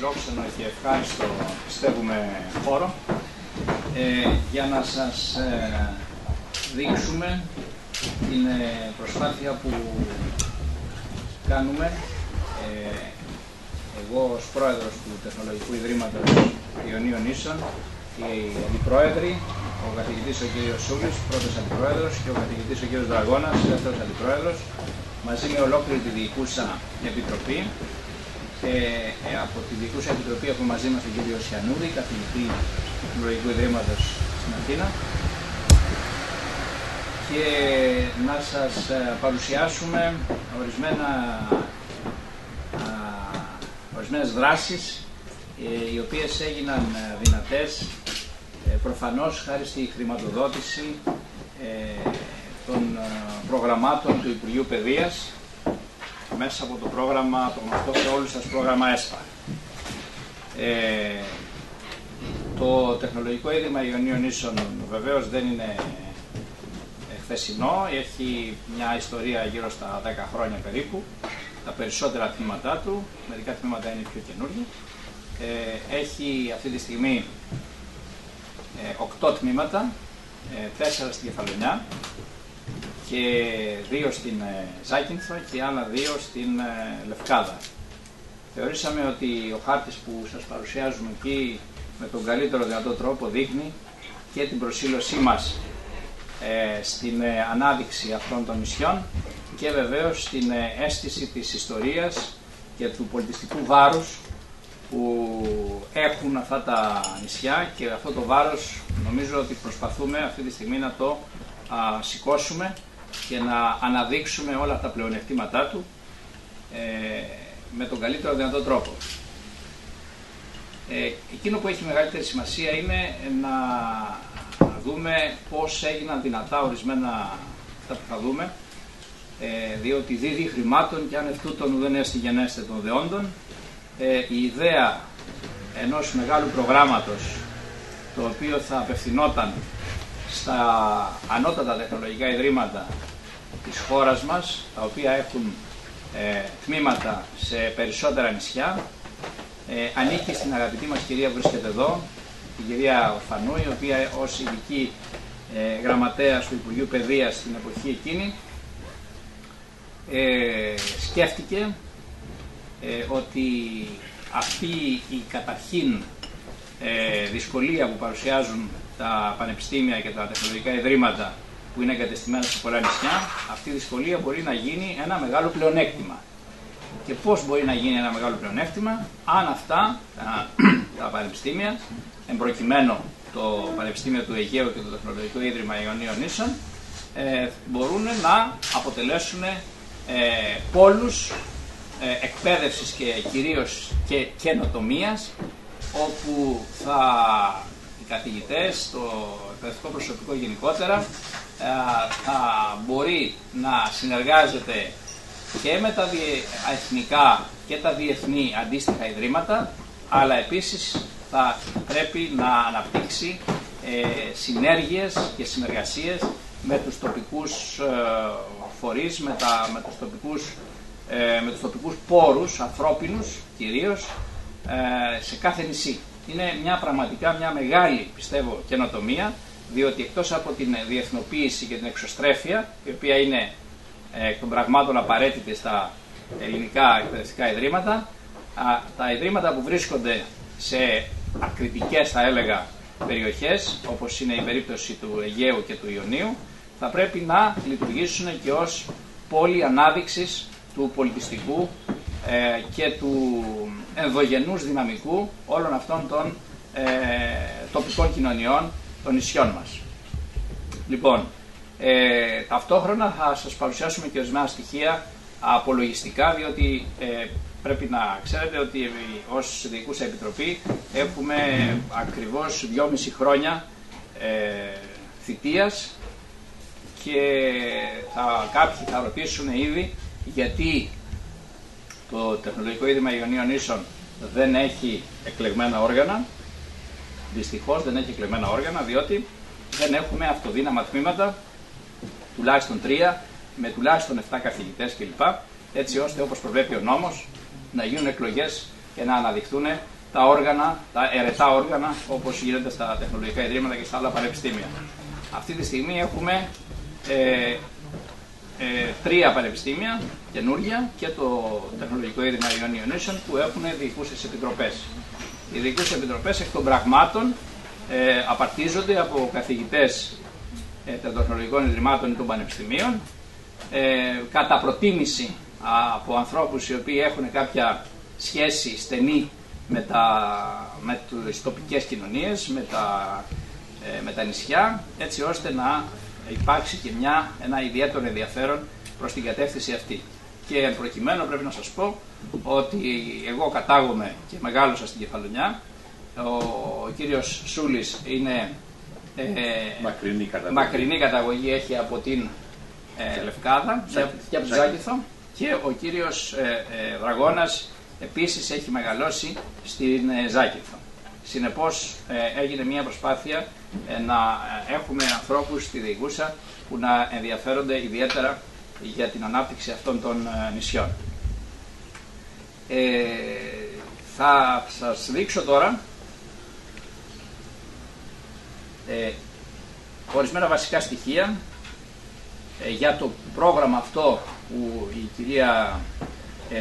φιλόξενο και ευχάριστο, πιστεύουμε, χώρο για να σας δείξουμε την προσπάθεια που κάνουμε εγώ ως πρόεδρος του Τεχνολογικού Ιδρύματος Ιωνίων Νήσων, οι αντιπρόεδροι, ο καθηγητής ο κ. Σούλης, πρώτος αντιπρόεδρος, και ο καθηγητής ο κ. Δραγώνας, δεύτερος αντιπρόεδρος, μαζί με ολόκληρη τη διοικούσα επιτροπή. Από τη διοικούσα επιτροπή έχουμε μαζί μας τον κ. Σιανούρη, καθηγητή του Τεχνολογικού Ιδρύματος στην Αθήνα, και να σας παρουσιάσουμε ορισμένες δράσεις οι οποίες έγιναν δυνατές προφανώς χάρη στη χρηματοδότηση των προγραμμάτων του Υπουργείου Παιδείας μέσα από το πρόγραμμα, το γνωστό σε όλους σας πρόγραμμα ΕΣΠΑ. Το Τεχνολογικό Ίδρυμα Ιωνίων Νήσων βεβαίως δεν είναι χθεσινό, έχει μια ιστορία γύρω στα 10 χρόνια περίπου, τα περισσότερα τμήματά του, μερικά τμήματα είναι πιο καινούργια. Έχει αυτή τη στιγμή 8 τμήματα, 4 στην Κεφαλονιά και 2 στην Ζάκυνθο και άλλα 2 στην Λευκάδα. Θεωρήσαμε ότι ο χάρτης που σας παρουσιάζουμε εκεί με τον καλύτερο δυνατό τρόπο δείχνει και την προσήλωσή μας στην ανάδειξη αυτών των νησιών και βεβαίως στην αίσθηση της ιστορίας και του πολιτιστικού βάρους που έχουν αυτά τα νησιά, και αυτό το βάρος νομίζω ότι προσπαθούμε αυτή τη στιγμή να το σηκώσουμε και να αναδείξουμε όλα τα πλεονεκτήματά του με τον καλύτερο δυνατό τρόπο. Εκείνο που έχει μεγαλύτερη σημασία είναι να δούμε πώς έγιναν δυνατά ορισμένα αυτά που θα δούμε, διότι δίδει χρημάτων και άνευ τούτον ουδέν έστι γενέστε των δεόντων. Η ιδέα ενός μεγάλου προγράμματος το οποίο θα απευθυνόταν στα ανώτατα τεχνολογικά ιδρύματα της χώρας μας, τα οποία έχουν τμήματα σε περισσότερα νησιά, ανήκει στην αγαπητή μας κυρία που βρίσκεται εδώ, την κυρία Ορφανού, η οποία ως ειδική γραμματέας του Υπουργείου Παιδείας στην εποχή εκείνη σκέφτηκε ότι αυτή η καταρχήν δυσκολία που παρουσιάζουν τα πανεπιστήμια και τα τεχνολογικά ιδρύματα που είναι εγκατεστημένα σε πολλά νησιά, αυτή η δυσκολία μπορεί να γίνει ένα μεγάλο πλεονέκτημα. Και πώς μπορεί να γίνει ένα μεγάλο πλεονέκτημα, αν αυτά τα πανεπιστήμια, εμπροκειμένου το Πανεπιστήμιο του Αιγαίου και το Τεχνολογικό Ίδρυμα Ιωνίων Νήσων, μπορούν να αποτελέσουν πόλους εκπαίδευσης και κυρίως και καινοτομίας, όπου οι καθηγητές, το εκπαιδευτικό προσωπικό γενικότερα, θα μπορεί να συνεργάζεται και με τα εθνικά και τα διεθνή αντίστοιχα ιδρύματα, αλλά επίσης θα πρέπει να αναπτύξει συνέργειες και συνεργασίες με τους τοπικούς φορείς, με τους τοπικούς πόρους, ανθρώπινους κυρίως, σε κάθε νησί. Είναι πραγματικά μια μεγάλη, πιστεύω, καινοτομία, διότι εκτός από την διεθνοποίηση και την εξωστρέφεια, η οποία είναι εκ των πραγμάτων απαραίτητη στα ελληνικά εκπαιδευτικά ιδρύματα, τα ιδρύματα που βρίσκονται σε ακριτικές, θα έλεγα, περιοχές, όπως είναι η περίπτωση του Αιγαίου και του Ιωνίου, θα πρέπει να λειτουργήσουν και ως πόλη ανάδειξης του πολιτιστικού και του ενδογενούς δυναμικού όλων αυτών των τοπικών κοινωνιών των νησιών μας. Λοιπόν, ταυτόχρονα θα σας παρουσιάσουμε και ορισμένα στοιχεία απολογιστικά, διότι πρέπει να ξέρετε ότι ως Διοικούσα Επιτροπή έχουμε ακριβώς 2,5 χρόνια θητείας, και κάποιοι θα ρωτήσουν ήδη γιατί το Τεχνολογικό Ίδρυμα Ιωνίων Νήσων δεν έχει εκλεγμένα όργανα. Δυστυχώς δεν έχει εκλεγμένα όργανα, διότι δεν έχουμε αυτοδύναμα τμήματα, τουλάχιστον 3, με τουλάχιστον 7 καθηγητές κλπ. Έτσι ώστε, όπως προβλέπει ο νόμος, να γίνουν εκλογές και να αναδειχθούν τα όργανα, τα αιρετά όργανα, όπως γίνεται στα τεχνολογικά ιδρύματα και στα άλλα πανεπιστήμια. Αυτή τη στιγμή έχουμε 3 πανεπιστήμια καινούργια και το Τεχνολογικό Ίδρυμα Ιωνίων Νήσων που έχουν διοικούσες επιτροπές. Οι διοικούσες επιτροπές εκ των πραγμάτων απαρτίζονται από καθηγητές των τεχνολογικών ιδρυμάτων ή των πανεπιστημίων, κατά προτίμηση από ανθρώπους οι οποίοι έχουν κάποια σχέση στενή με τις τοπικές κοινωνίες, με τα νησιά, έτσι ώστε να υπάρξει και ένα ιδιαίτερο ενδιαφέρον προς την κατεύθυνση αυτή. Και εν προκειμένου πρέπει να σας πω ότι εγώ κατάγομαι και μεγάλωσα στην Κεφαλονιά. Ο κύριος Σούλης είναι μακρινή καταγωγή, έχει από την Λευκάδα και από τη Ζάκηθο, και ο κύριος Δραγώνας επίσης έχει μεγαλώσει στην Ζάκηθο. Συνεπώς έγινε μια προσπάθεια να έχουμε ανθρώπους στη Διοικούσα που να ενδιαφέρονται ιδιαίτερα για την ανάπτυξη αυτών των νησιών. Θα σας δείξω τώρα ορισμένα βασικά στοιχεία για το πρόγραμμα αυτό που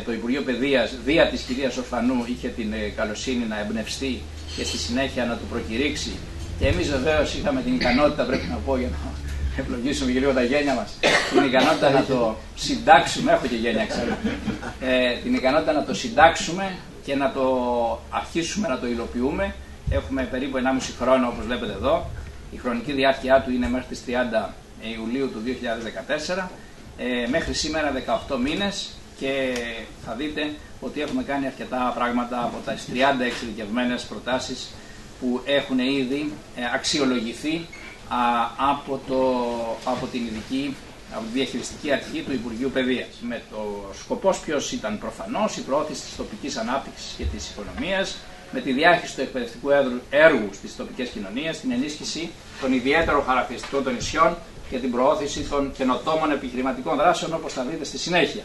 το Υπουργείο Παιδείας δια της κυρίας Ορφανού είχε την καλοσύνη να εμπνευστεί και στη συνέχεια να το προκηρύξει, και εμείς βεβαίως είχαμε την ικανότητα, πρέπει να πω για να ευλογήσουμε και λίγο τα γένια μας, την ικανότητα να το συντάξουμε, έχω και γένια ξέρω, την ικανότητα να το συντάξουμε και να το αρχίσουμε να το υλοποιούμε. Έχουμε περίπου 1,5 χρόνο, όπως βλέπετε εδώ. Η χρονική διάρκεια του είναι μέχρι τις 30 Ιουλίου του 2014. Μέχρι σήμερα 18 μήνες, και θα δείτε ότι έχουμε κάνει αρκετά πράγματα από τα 30 εξειδικευμένες προτάσεις που έχουν ήδη αξιολογηθεί από τη διαχειριστική αρχή του Υπουργείου Παιδείας. Με το σκοπός ποιος ήταν? Προφανώς η προώθηση της τοπικής ανάπτυξης και της οικονομίας, με τη διάχυση του εκπαιδευτικού έργου στις τοπικές κοινωνίες, την ενίσχυση των ιδιαίτερων χαρακτηριστικών των νησιών και την προώθηση των καινοτόμων επιχειρηματικών δράσεων, όπως θα δείτε στη συνέχεια.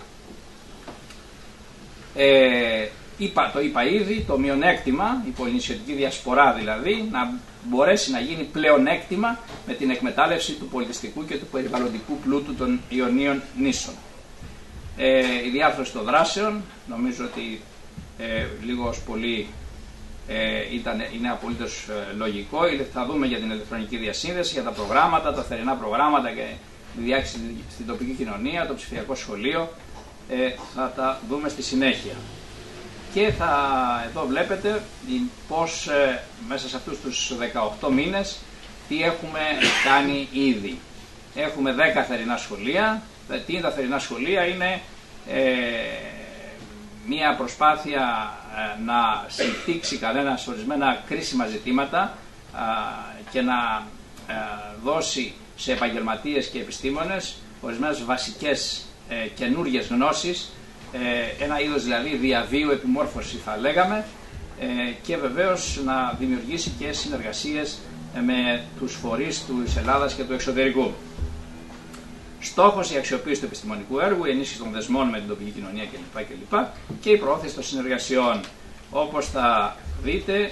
Το είπα ήδη, το μειονέκτημα, η πολυνησιωτική διασπορά δηλαδή, να μπορέσει να γίνει πλεονέκτημα με την εκμετάλλευση του πολιτιστικού και του περιβαλλοντικού πλούτου των Ιωνίων Νήσων. Η διάρθρωση των δράσεων, νομίζω ότι λίγος πολύ είναι απολύτως λογικό. Θα δούμε για την ηλεκτρονική διασύνδεση, για τα προγράμματα, τα θερινά προγράμματα και τη διάχυση στην τοπική κοινωνία, το ψηφιακό σχολείο, θα τα δούμε στη συνέχεια. Και εδώ βλέπετε πώς μέσα σε αυτούς τους 18 μήνες τι έχουμε κάνει ήδη. Έχουμε 10 θερινά σχολεία. Τι είναι τα θερινά σχολεία? Είναι μια προσπάθεια να συμπτύξει κανένα ορισμένα κρίσιμα ζητήματα και να δώσει σε επαγγελματίες και επιστήμονες ορισμένες βασικές καινούργιες γνώσεις, ένα είδος δηλαδή διαβίου επιμόρφωση θα λέγαμε, και βεβαίως να δημιουργήσει και συνεργασίες με τους φορείς της Ελλάδας και του εξωτερικού. Στόχος η αξιοποίηση του επιστημονικού έργου, η ενίσχυση των δεσμών με την τοπική κοινωνία κλπ. Και η προώθηση των συνεργασιών. Όπως θα δείτε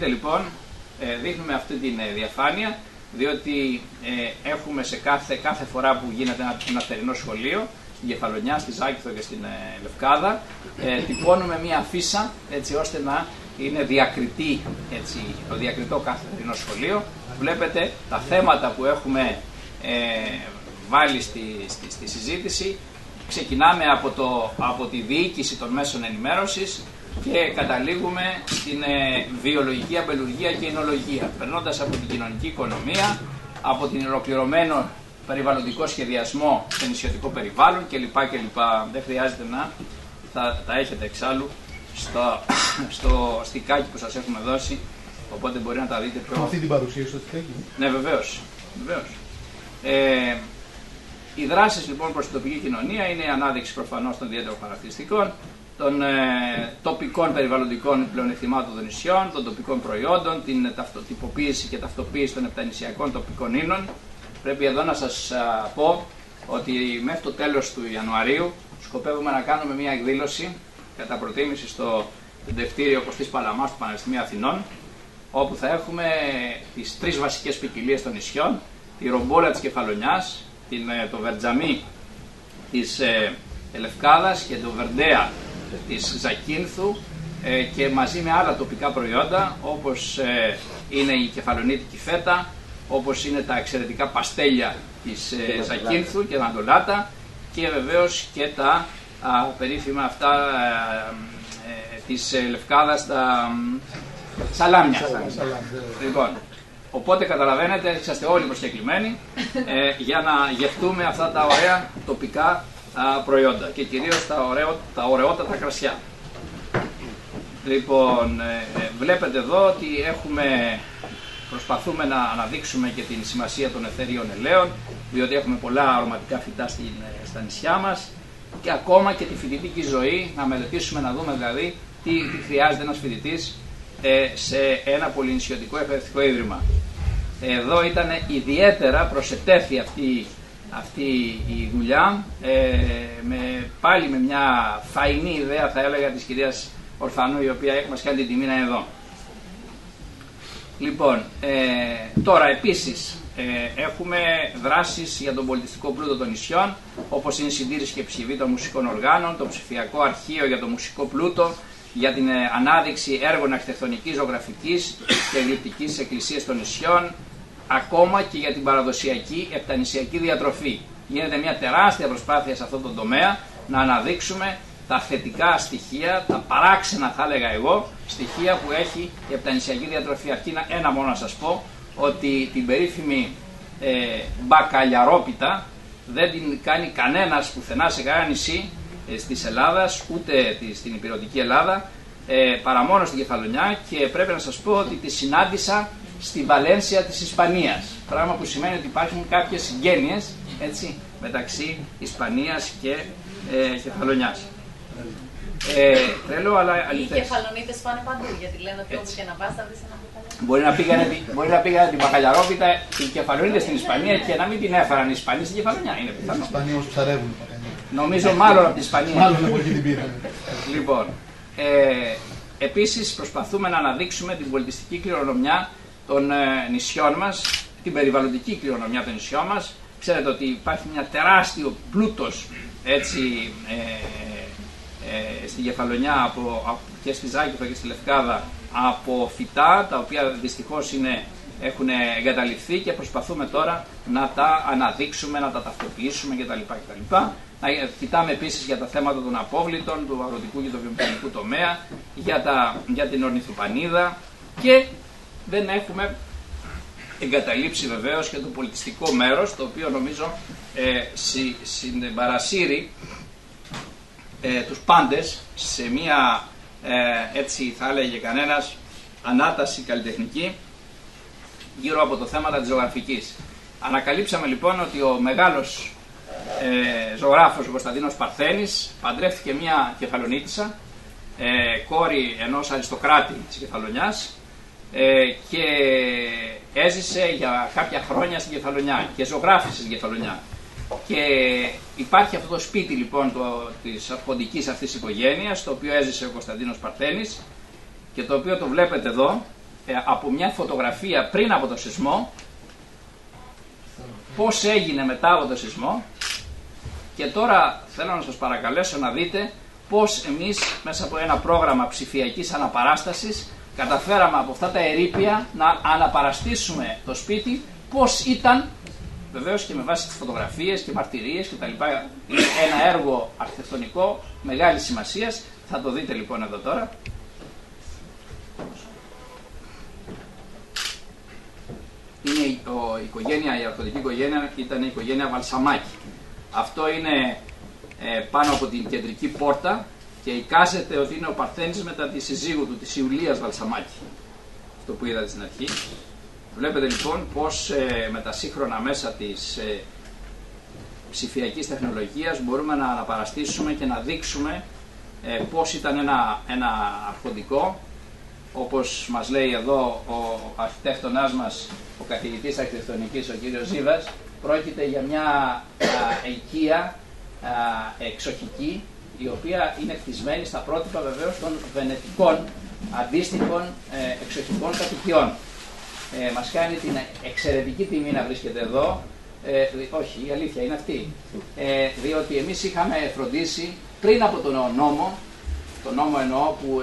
λοιπόν, δείχνουμε αυτή την διαφάνεια, διότι έχουμε σε κάθε φορά που γίνεται ένα θερινό σχολείο, στην Κεφαλονιά, στη Ζάκηθο και στην Λευκάδα, τυπώνουμε μία αφίσα έτσι ώστε να είναι διακριτή, το διακριτό κάθε θερινό σχολείο. Βλέπετε τα θέματα που έχουμε βάλει στη συζήτηση. Ξεκινάμε από τη διοίκηση των μέσων ενημέρωσης και καταλήγουμε στην βιολογική αμπελουργία και εινολογία, περνώντας από την κοινωνική οικονομία, από την ολοκληρωμένο περιβαλλοντικό σχεδιασμό σε νησιωτικό περιβάλλον κλπ. Δεν χρειάζεται να τα έχετε εξάλλου στο στικάκι που σας έχουμε δώσει, οπότε μπορεί να τα δείτε πιο... Αυτή την παρουσίαση στο στικάκι? Ναι, βεβαίως. Οι δράσεις λοιπόν προς την τοπική κοινωνία είναι η ανάδειξη προφανώς των ιδιαίτερων χαρακτηριστικών, των τοπικών περιβαλλοντικών πλεονεκτημάτων των νησιών, των τοπικών προϊόντων, την τυποποίηση και ταυτοποίηση των επτανησιακών τοπικών ίνων. Πρέπει εδώ να σας πω ότι μέχρι το τέλος του Ιανουαρίου σκοπεύουμε να κάνουμε μια εκδήλωση κατά προτίμηση στο Δευτήριο Κωστής Παλαμάς του Πανεπιστημίου Αθηνών, όπου θα έχουμε τις 3 βασικές ποικιλίες των νησιών, τη ρομπόλα της Κεφαλονιάς, το βερτζαμί της Λευκάδας και το βερντέα της Ζακίνθου, και μαζί με άλλα τοπικά προϊόντα, όπως είναι η κεφαλονίτικη φέτα, όπως είναι τα εξαιρετικά παστέλια της Ζακίνθου και μαντολάτα, και βεβαίως και τα περίφημα αυτά της Λευκάδας, τα σαλάμια. Λοιπόν, οπότε καταλαβαίνετε, είσαστε όλοι προσκεκλημένοι για να γευτούμε αυτά τα ωραία τοπικά προϊόντα και κυρίως τα ωραιότατα κρασιά. Λοιπόν, βλέπετε εδώ ότι προσπαθούμε να αναδείξουμε και την σημασία των αιθέριων ελαίων, διότι έχουμε πολλά αρωματικά φυτά στα νησιά μας, και ακόμα και τη φοιτητική ζωή, να μελετήσουμε, να δούμε δηλαδή τι χρειάζεται ένας φοιτητής σε ένα πολυνησιωτικό εκπαιδευτικό ίδρυμα. Εδώ ήταν ιδιαίτερα προσετέθη αυτή η δουλειά, πάλι με μια φαϊνή ιδέα, θα έλεγα, της κυρίας Ορφανού, η οποία μας κάνει την τιμή να είναι εδώ. Λοιπόν, τώρα επίσης έχουμε δράσεις για τον πολιτιστικό πλούτο των νησιών, όπως είναι η συντήρηση και επισκευή των μουσικών οργάνων, το ψηφιακό αρχείο για το μουσικό πλούτο, για την ανάδειξη έργων αρχιτεκτονικής, ζωγραφικής και γλυπτικής εκκλησίας των νησιών, ακόμα και για την παραδοσιακή επτανησιακή διατροφή. Γίνεται μια τεράστια προσπάθεια σε αυτό το τομέα να αναδείξουμε τα θετικά στοιχεία, τα παράξενα θα έλεγα εγώ, στοιχεία που έχει η επτανησιακή διατροφή. Αρκεί ένα μόνο να σας πω, ότι την περίφημη μπακαλιαρόπιτα δεν την κάνει κανένας πουθενά σε κανένα νησί της Ελλάδας, ούτε στην υπηρετική Ελλάδα, παρά μόνο στην Κεφαλονιά, και πρέπει να σας πω ότι τη συνάντησα στη Βαλένσια της Ισπανίας, πράγμα που σημαίνει ότι υπάρχουν κάποιες συγγένειες, έτσι, μεταξύ Ισπανίας και Κεφαλονιάς. Τρελό, αλλά αληθές. Οι Κεφαλονίτες πάνε παντού, γιατί λένε ότι όπου και να πας θα βρεις ένα μπακαλιαρόπιτα. Μπορεί να πήγανε την μπακαλιαρόπιτα οι Κεφαλονίτες στην Ισπανία και να μην την έφεραν οι Ισπανοί στην Κεφαλονιά. Είναι πιθανό. Οι Ισπανοί όμως ψαρεύουν. Νομίζω μάλλον από την Ισπανία. Μάλλον από εκεί την πήραν. Λοιπόν, επίσης προσπαθούμε να αναδείξουμε την πολιτιστική κληρονομιά των νησιών μας, την περιβαλλοντική κληρονομιά των νησιών μας. Ξέρετε ότι υπάρχει μια τεράστιο πλούτος, έτσι, στη Κεφαλονιά και στη Ζάκυνθο και στη Λευκάδα από φυτά, τα οποία δυστυχώς έχουν εγκαταλειφθεί, και προσπαθούμε τώρα να τα αναδείξουμε, να τα ταυτοποιήσουμε κτλ. Να κοιτάμε επίσης για τα θέματα των απόβλητων, του αγροτικού και του βιομηχανικού τομέα, για την ορνηθοπανίδα, και δεν έχουμε εγκαταλείψει βεβαίως και το πολιτιστικό μέρος, το οποίο νομίζω συμπαρασύρει τους πάντες σε μία, έτσι θα έλεγε κανένας, ανάταση καλλιτεχνική γύρω από το θέμα της ζωγραφικής. Ανακαλύψαμε λοιπόν ότι ο μεγάλος ζωγράφος ο Κωνσταντίνος Παρθένης παντρεύτηκε μία Κεφαλονίτισσα, κόρη ενός αριστοκράτη της Κεφαλονιάς, και έζησε για κάποια χρόνια στην Κεφαλονιά και ζωγράφησε στην Κεφαλονιά. Και υπάρχει αυτό το σπίτι λοιπόν της αρχοντικής αυτής οικογένειας, το οποίο έζησε ο Κωνσταντίνος Παρθένης, και το οποίο το βλέπετε εδώ από μια φωτογραφία πριν από το σεισμό, πώς έγινε μετά από το σεισμό. Και τώρα θέλω να σας παρακαλέσω να δείτε πώς εμείς μέσα από ένα πρόγραμμα ψηφιακής αναπαράστασης καταφέραμε από αυτά τα ερείπια να αναπαραστήσουμε το σπίτι πώς ήταν, βεβαίως και με βάση τις φωτογραφίες και μαρτυρίες κτλ. Είναι ένα έργο αρχιτεκτονικό μεγάλης σημασίας. Θα το δείτε λοιπόν εδώ τώρα. Είναι η αρχοντική οικογένεια ήταν η οικογένεια Βαλσαμάκη. Αυτό είναι πάνω από την κεντρική πόρτα και εικάζεται ότι είναι ο Παρθένης μετά τη συζύγου του, της Ιουλίας Βαλσαμάκη. Αυτό που είδατε στην αρχή. Βλέπετε λοιπόν πως με τα σύγχρονα μέσα της ψηφιακής τεχνολογίας μπορούμε να αναπαραστήσουμε και να δείξουμε πως ήταν ένα αρχοντικό, όπως μας λέει εδώ ο αρχιτέκτονάς μας, ο καθηγητής αρχιτεκτονικής, ο κύριος Ζήβας. Πρόκειται για μια οικία εξοχική, η οποία είναι χτισμένη στα πρότυπα βεβαίως των βενετικών αντίστοιχων εξοχικών κατοικιών. Μας κάνει την εξαιρετική τιμή να βρίσκεται εδώ, όχι, η αλήθεια είναι αυτή, διότι εμείς είχαμε φροντίσει πριν από τον νόμο, το νόμο εννοώ που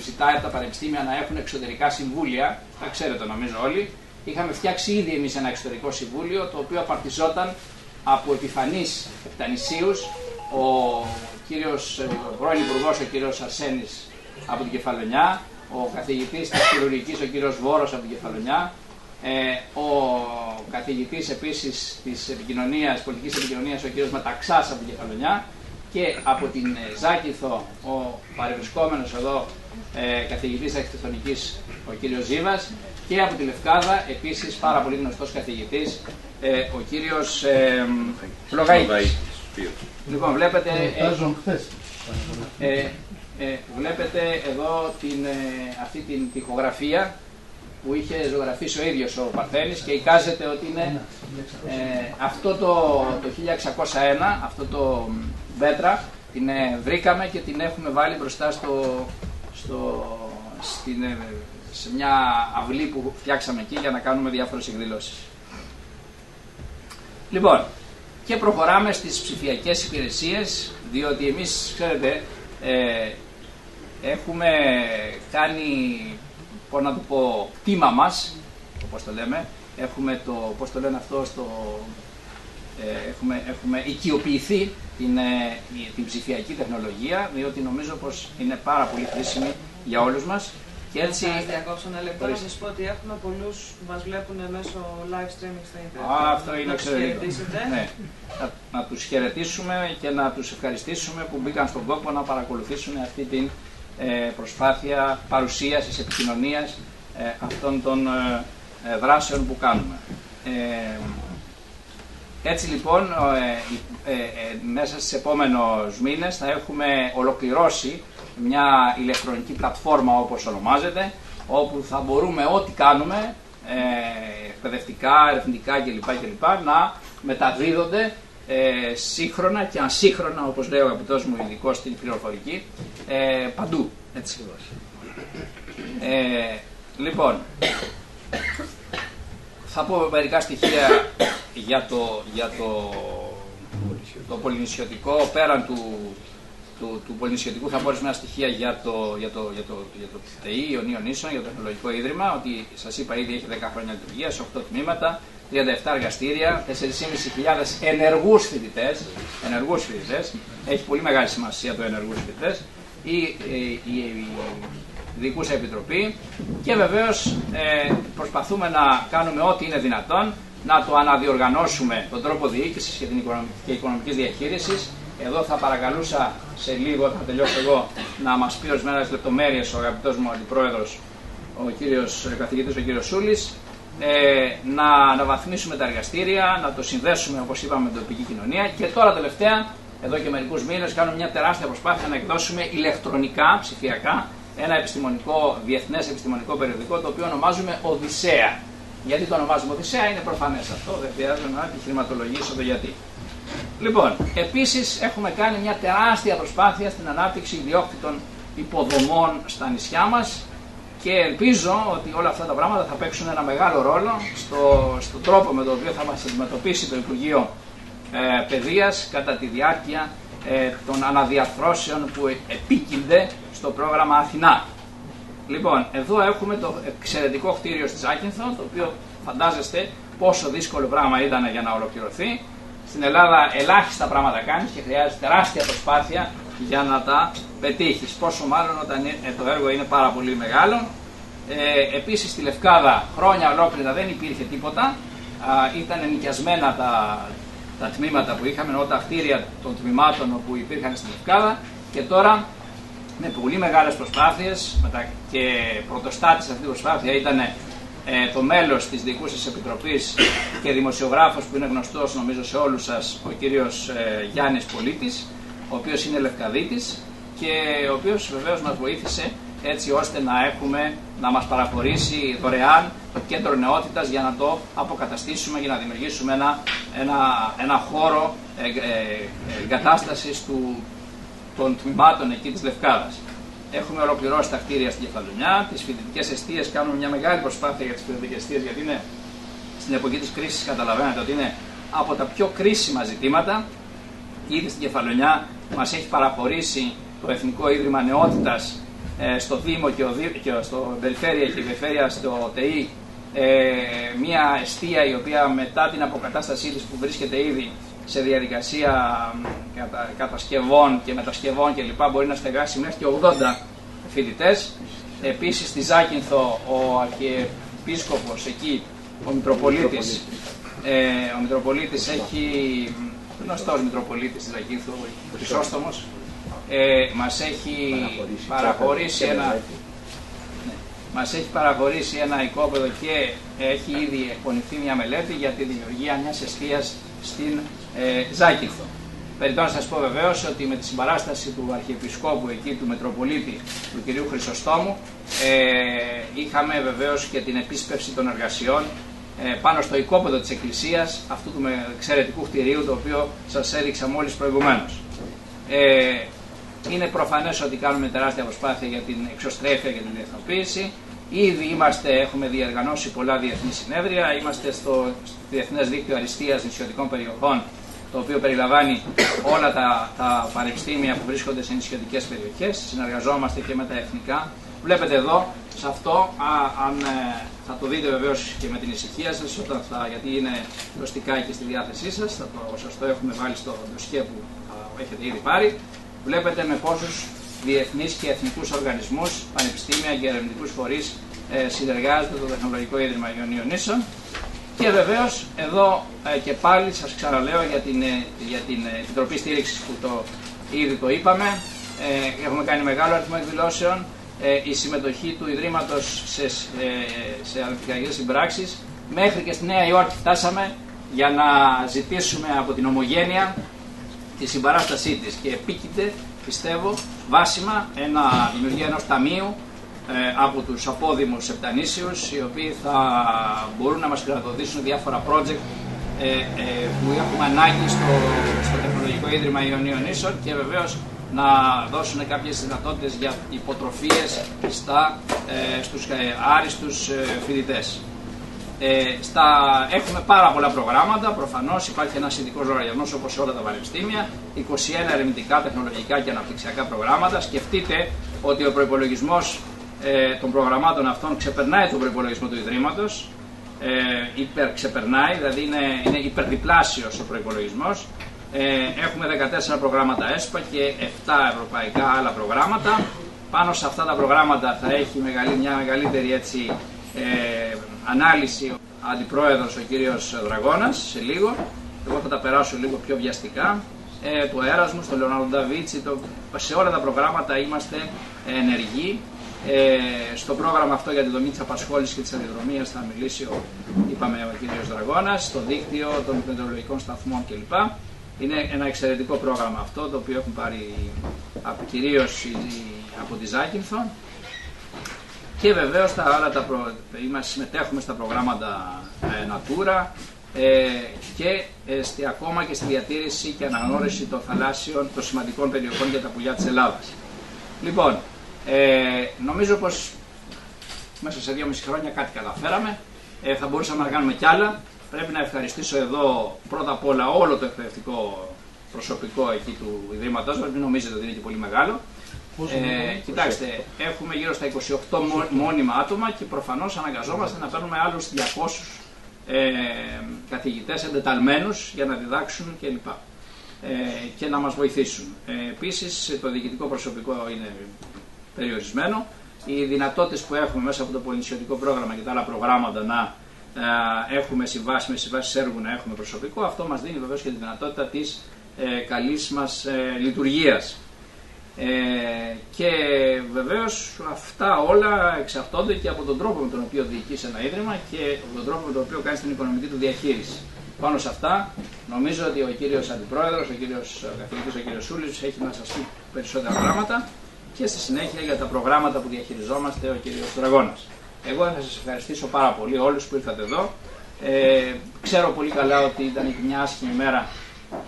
ζητάει από τα πανεπιστήμια να έχουν εξωτερικά συμβούλια, τα ξέρετε νομίζω όλοι, είχαμε φτιάξει ήδη εμείς ένα εξωτερικό συμβούλιο, το οποίο απαρτιζόταν από επιφανείς επτανησίους, ο πρώην Υπουργός, ο κύριος Αρσένης από την Κεφαλονιά, ο καθηγητής της χειρουργικής, ο κύριος Βόρος από την Κεφαλονιά, ο καθηγητής επίσης της πολιτικής επικοινωνίας, ο κύριος Μεταξάς από την Κεφαλονιά, και από την Ζάκηθο ο παρευρισκόμενος εδώ καθηγητής αρχιτεκτονικής ο κύριος Ζήβας, και από τη Λευκάδα επίσης πάρα πολύ γνωστός καθηγητής ο κύριος Φλογαΐτης. Λοιπόν, βλέπετε εδώ αυτή την τοιχογραφία που είχε ζωγραφίσει ο ίδιος ο Παρθένης και εικάζεται ότι είναι αυτό το 1601, αυτό το Βέτρα, την βρήκαμε και την έχουμε βάλει μπροστά σε μια αυλή που φτιάξαμε εκεί για να κάνουμε διάφορες εκδηλώσεις. Λοιπόν, και προχωράμε στις ψηφιακές υπηρεσίες, διότι εμείς, ξέρετε, έχουμε κάνει, πώς να το πω, τίμα μας, όπως το λέμε, έχουμε το, πώς το λένε αυτό, έχουμε οικειοποιηθεί την ψηφιακή τεχνολογία, διότι νομίζω πως είναι πάρα πολύ χρήσιμη για όλους μας. Και έτσι... Να σας διακόψω ένα λεπτό να σας πω ότι έχουμε πολλούς που μας βλέπουν μέσω live streaming στο ίντερνετ. Αυτό είναι εξαιρετικό. Ναι. Να τους χαιρετήσουμε και να τους ευχαριστήσουμε που μπήκαν στον κόπο να παρακολουθήσουν αυτή την προσπάθεια παρουσίασης, επικοινωνίας αυτών των δράσεων που κάνουμε. Έτσι λοιπόν, μέσα στις επόμενους μήνες θα έχουμε ολοκληρώσει μια ηλεκτρονική πλατφόρμα, όπως ονομάζεται, όπου θα μπορούμε ό,τι κάνουμε, εκπαιδευτικά, ερευνητικά κλπ. Να μεταδίδονται σύγχρονα και ασύγχρονα, όπως λέει ο αγαπητός μου ειδικός στην πληροφορική, παντού. Έτσι. Λοιπόν, θα πω μερικά στοιχεία για το πολυνησιωτικό. Πέραν του πολυνησιωτικού θα πω ορισμένα στοιχεία για το ΤΕΙ, Ιωνίων Νήσων, για το Τεχνολογικό Ίδρυμα, ότι σας είπα ήδη έχει 10 χρόνια λειτουργία, σε 8 τμήματα, 37 εργαστήρια, 4.500 ενεργούς φοιτητές, έχει πολύ μεγάλη σημασία το ενεργούς φοιτητές, η Διοικούσα Επιτροπή, και βεβαίως προσπαθούμε να κάνουμε ό,τι είναι δυνατόν, να το αναδιοργανώσουμε τον τρόπο διοίκησης και οικονομικής διαχείρισης. Εδώ θα παρακαλούσα σε λίγο, θα τελειώσω εγώ, να μας πει ορισμένες λεπτομέρειες ο αγαπητός μου αντιπρόεδρος, ο καθηγητής ο κύριος Σούλης, να αναβαθμίσουμε τα εργαστήρια, να το συνδέσουμε, όπως είπαμε, με την τοπική κοινωνία, και τώρα τελευταία, εδώ και μερικούς μήνες, κάνουμε μια τεράστια προσπάθεια να εκδώσουμε ηλεκτρονικά, ψηφιακά, ένα διεθνές επιστημονικό περιοδικό, το οποίο ονομάζουμε Οδυσσέα. Γιατί το ονομάζουμε Οδυσσέα, είναι προφανές αυτό, δεν χρειάζεται να επιχειρηματολογήσω το γιατί. Λοιπόν, επίσης έχουμε κάνει μια τεράστια προσπάθεια στην ανάπτυξη ιδιόκτητων υποδομών στα νησιά μας, και ελπίζω ότι όλα αυτά τα πράγματα θα παίξουν ένα μεγάλο ρόλο στον τρόπο με τον οποίο θα μας αντιμετωπίσει το Υπουργείο Παιδείας κατά τη διάρκεια των αναδιαρθρώσεων που επίκυνται στο πρόγραμμα Αθηνά. Λοιπόν, εδώ έχουμε το εξαιρετικό κτίριο στη Ζάκυνθο, το οποίο φαντάζεστε πόσο δύσκολο πράγμα ήταν για να ολοκληρωθεί. Στην Ελλάδα ελάχιστα πράγματα κάνεις και χρειάζεται τεράστια προσπάθεια για να τα πετύχεις. Πόσο μάλλον όταν το έργο είναι πάρα πολύ μεγάλο. Επίσης στη Λευκάδα χρόνια ολόκληρα δεν υπήρχε τίποτα. Ήταν ενοικιασμένα τα τμήματα που είχαμε, ενώ τα κτίρια των τμήματων που υπήρχαν στη Λευκάδα, και τώρα με πολύ μεγάλες προσπάθειες, και πρωτοστάτης αυτή η προσπάθεια ήταν το μέλος της Διοικούσας Επιτροπής και δημοσιογράφος που είναι γνωστός νομίζω σε όλους σας, ο κύριος Γιάννης Πολίτης, ο οποίος είναι Λευκαδίτης και ο οποίος βεβαίως μας βοήθησε έτσι ώστε να μας παραχωρήσει δωρεάν το κέντρο νεότητας για να το αποκαταστήσουμε, για να δημιουργήσουμε ένα χώρο εγκατάστασης των τμήματων εκεί της Λευκάδας. Έχουμε ολοκληρώσει τα κτίρια στην Κεφαλονιά, τις φοιτητικές εστίες, κάνουμε μια μεγάλη προσπάθεια για τις φοιτητικές εστίες, γιατί είναι στην εποχή της κρίσης, καταλαβαίνετε ότι είναι από τα πιο κρίσιμα ζητήματα. Ήδη στην Κεφαλονιά μας έχει παραχωρήσει το Εθνικό Ίδρυμα Νεότητας στο Δήμο και στο Περιφέρεια και η Περιφέρεια στο ΤΕΗ μια εστία η οποία μετά την αποκατάστασή της, που βρίσκεται ήδη σε διαδικασία κατασκευών και μετασκευών κλπ, μπορεί να στεγάσει μέχρι και 80 φοιτητές. Επίσης στη Ζάκυνθο ο Αρχιεπίσκοπος εκεί, ο Μητροπολίτης έχει, γνωστός Μητροπολίτης της Ζάκυνθου, ο Χρυσόστομος, μας έχει παραχωρήσει ένα οικόπεδο και έχει ήδη εκπονηθεί μια μελέτη για τη δημιουργία μιας εστίας στην Ζάκυνθο. Περιττό να σας πω βεβαίως ότι με τη συμπαράσταση του Αρχιεπισκόπου εκεί, του Μητροπολίτη, του κυρίου Χρυσοστόμου, είχαμε βεβαίως και την επίσπευση των εργασιών πάνω στο οικόπεδο της Εκκλησίας, αυτού του εξαιρετικού κτηρίου, το οποίο σας έδειξα μόλις προηγουμένως. Είναι προφανές ότι κάνουμε τεράστια προσπάθεια για την εξωστρέφεια και την διεθνοποίηση. Ήδη έχουμε διοργανώσει πολλά διεθνή συνέδρια. Είμαστε στο Διεθνές Δίκτυο Αριστείας Νησιωτικών Περιοχών, το οποίο περιλαμβάνει όλα τα πανεπιστήμια που βρίσκονται σε νησιωτικές περιοχές. Συνεργαζόμαστε και με τα εθνικά. Βλέπετε εδώ, σε αυτό, θα το δείτε βεβαίως και με την ησυχία σας, γιατί είναι γνωστικά και στη διάθεσή σας. Σας το έχουμε βάλει στο ντοσιέ που έχετε ήδη πάρει. Βλέπετε με πόσους διεθνείς και εθνικούς οργανισμούς, πανεπιστήμια και ερευνητικούς φορείς συνεργάζεται το Τεχνολογικό Ίδρυμα Ιωνίων Νήσων. Και βεβαίως εδώ και πάλι σας ξαναλέω για την Επιτροπή Στήριξης που ήδη το είπαμε. Έχουμε κάνει μεγάλο αριθμό εκδηλώσεων. Η συμμετοχή του Ιδρύματος σε αναπτυξιακές συμπράξεις. Μέχρι και στη Νέα Υόρκη φτάσαμε για να ζητήσουμε από την Ομογένεια τη συμπαράστασή της και επίκειται, πιστεύω, βάσιμα δημιουργία ενός ταμείου από τους απόδημους επτανήσιους, οι οποίοι θα μπορούν να μας χρηματοδοτήσουν διάφορα project που έχουμε ανάγκη στο Τεχνολογικό Ίδρυμα Ιωνίων Νήσων και βεβαίως να δώσουν κάποιες δυνατότητες για υποτροφίες στους άριστους φοιτητές. Έχουμε πάρα πολλά προγράμματα, προφανώς υπάρχει ένας ειδικός λογαριασμός όπως όλα τα πανεπιστήμια, 21 ερευνητικά, τεχνολογικά και αναπτυξιακά προγράμματα. Σκεφτείτε ότι ο προϋπολογισμός των προγραμμάτων αυτών ξεπερνάει τον προϋπολογισμό του Ιδρύματος, υπερξεπερνάει, δηλαδή είναι υπερδιπλάσιος ο προϋπολογισμός. Έχουμε 14 προγράμματα ΕΣΠΑ και 7 ευρωπαϊκά άλλα προγράμματα. Πάνω σε αυτά τα προγράμματα θα έχει μια μεγαλύτερη ανάλυση ο Αντιπρόεδρος, ο κύριος Δραγώνας, σε λίγο. Εγώ θα τα περάσω λίγο πιο βιαστικά. Το Έρασμους, το Λεωνάρντο ντα Βίντσι, σε όλα τα προγράμματα είμαστε ενεργοί. Στο πρόγραμμα αυτό για τη δομή της απασχόλησης και της αντιδρομίας θα μιλήσει ο κύριος Δραγώνας, στο δίκτυο των μετεωρολογικών σταθμών κλπ. Είναι ένα εξαιρετικό πρόγραμμα αυτό, το οποίο έχουν πάρει κυρίως από τη Ζάκυνθο. Και βεβαίως συμμετέχουμε στα προγράμματα Natura και ακόμα και στη διατήρηση και αναγνώριση των θαλάσσιων, των σημαντικών περιοχών για τα πουλιά της Ελλάδας. Λοιπόν, νομίζω πως μέσα σε 2,5 χρόνια κάτι καταφέραμε, θα μπορούσαμε να κάνουμε κι άλλα. Πρέπει να ευχαριστήσω εδώ πρώτα απ' όλα όλο το εκπαιδευτικό προσωπικό εκεί του Ιδρύματός μας, μην νομίζετε ότι είναι και πολύ μεγάλο. Κοιτάξτε, έχουμε γύρω στα 28 μόνιμα άτομα και προφανώς αναγκαζόμαστε να παίρνουμε άλλους 200 καθηγητές εντεταλμένους για να διδάξουν κλπ. Και να μας βοηθήσουν. Επίσης το διοικητικό προσωπικό είναι περιορισμένο. Οι δυνατότητες που έχουμε μέσα από το πολυνησιωτικό πρόγραμμα και τα άλλα προγράμματα να έχουμε συμβάσεις, με συμβάσεις έργου να έχουμε προσωπικό, αυτό μας δίνει βεβαίως και τη δυνατότητα της καλής μας λειτουργίας. Και βεβαίως αυτά όλα εξαρτώνται και από τον τρόπο με τον οποίο διοικείς ένα ίδρυμα και από τον τρόπο με τον οποίο κάνεις την οικονομική του διαχείριση. Πάνω σε αυτά νομίζω ότι ο κύριος Αντιπρόεδρος, ο κύριος καθηγητής, ο κύριος Σούλης έχει να σας πει περισσότερα πράγματα και στη συνέχεια για τα προγράμματα που διαχειριζόμαστε ο κύριος Δραγώνας. Εγώ θα σας ευχαριστήσω πάρα πολύ όλους που ήρθατε εδώ. Ξέρω πολύ καλά ότι ήταν και μια άσχημη μέρα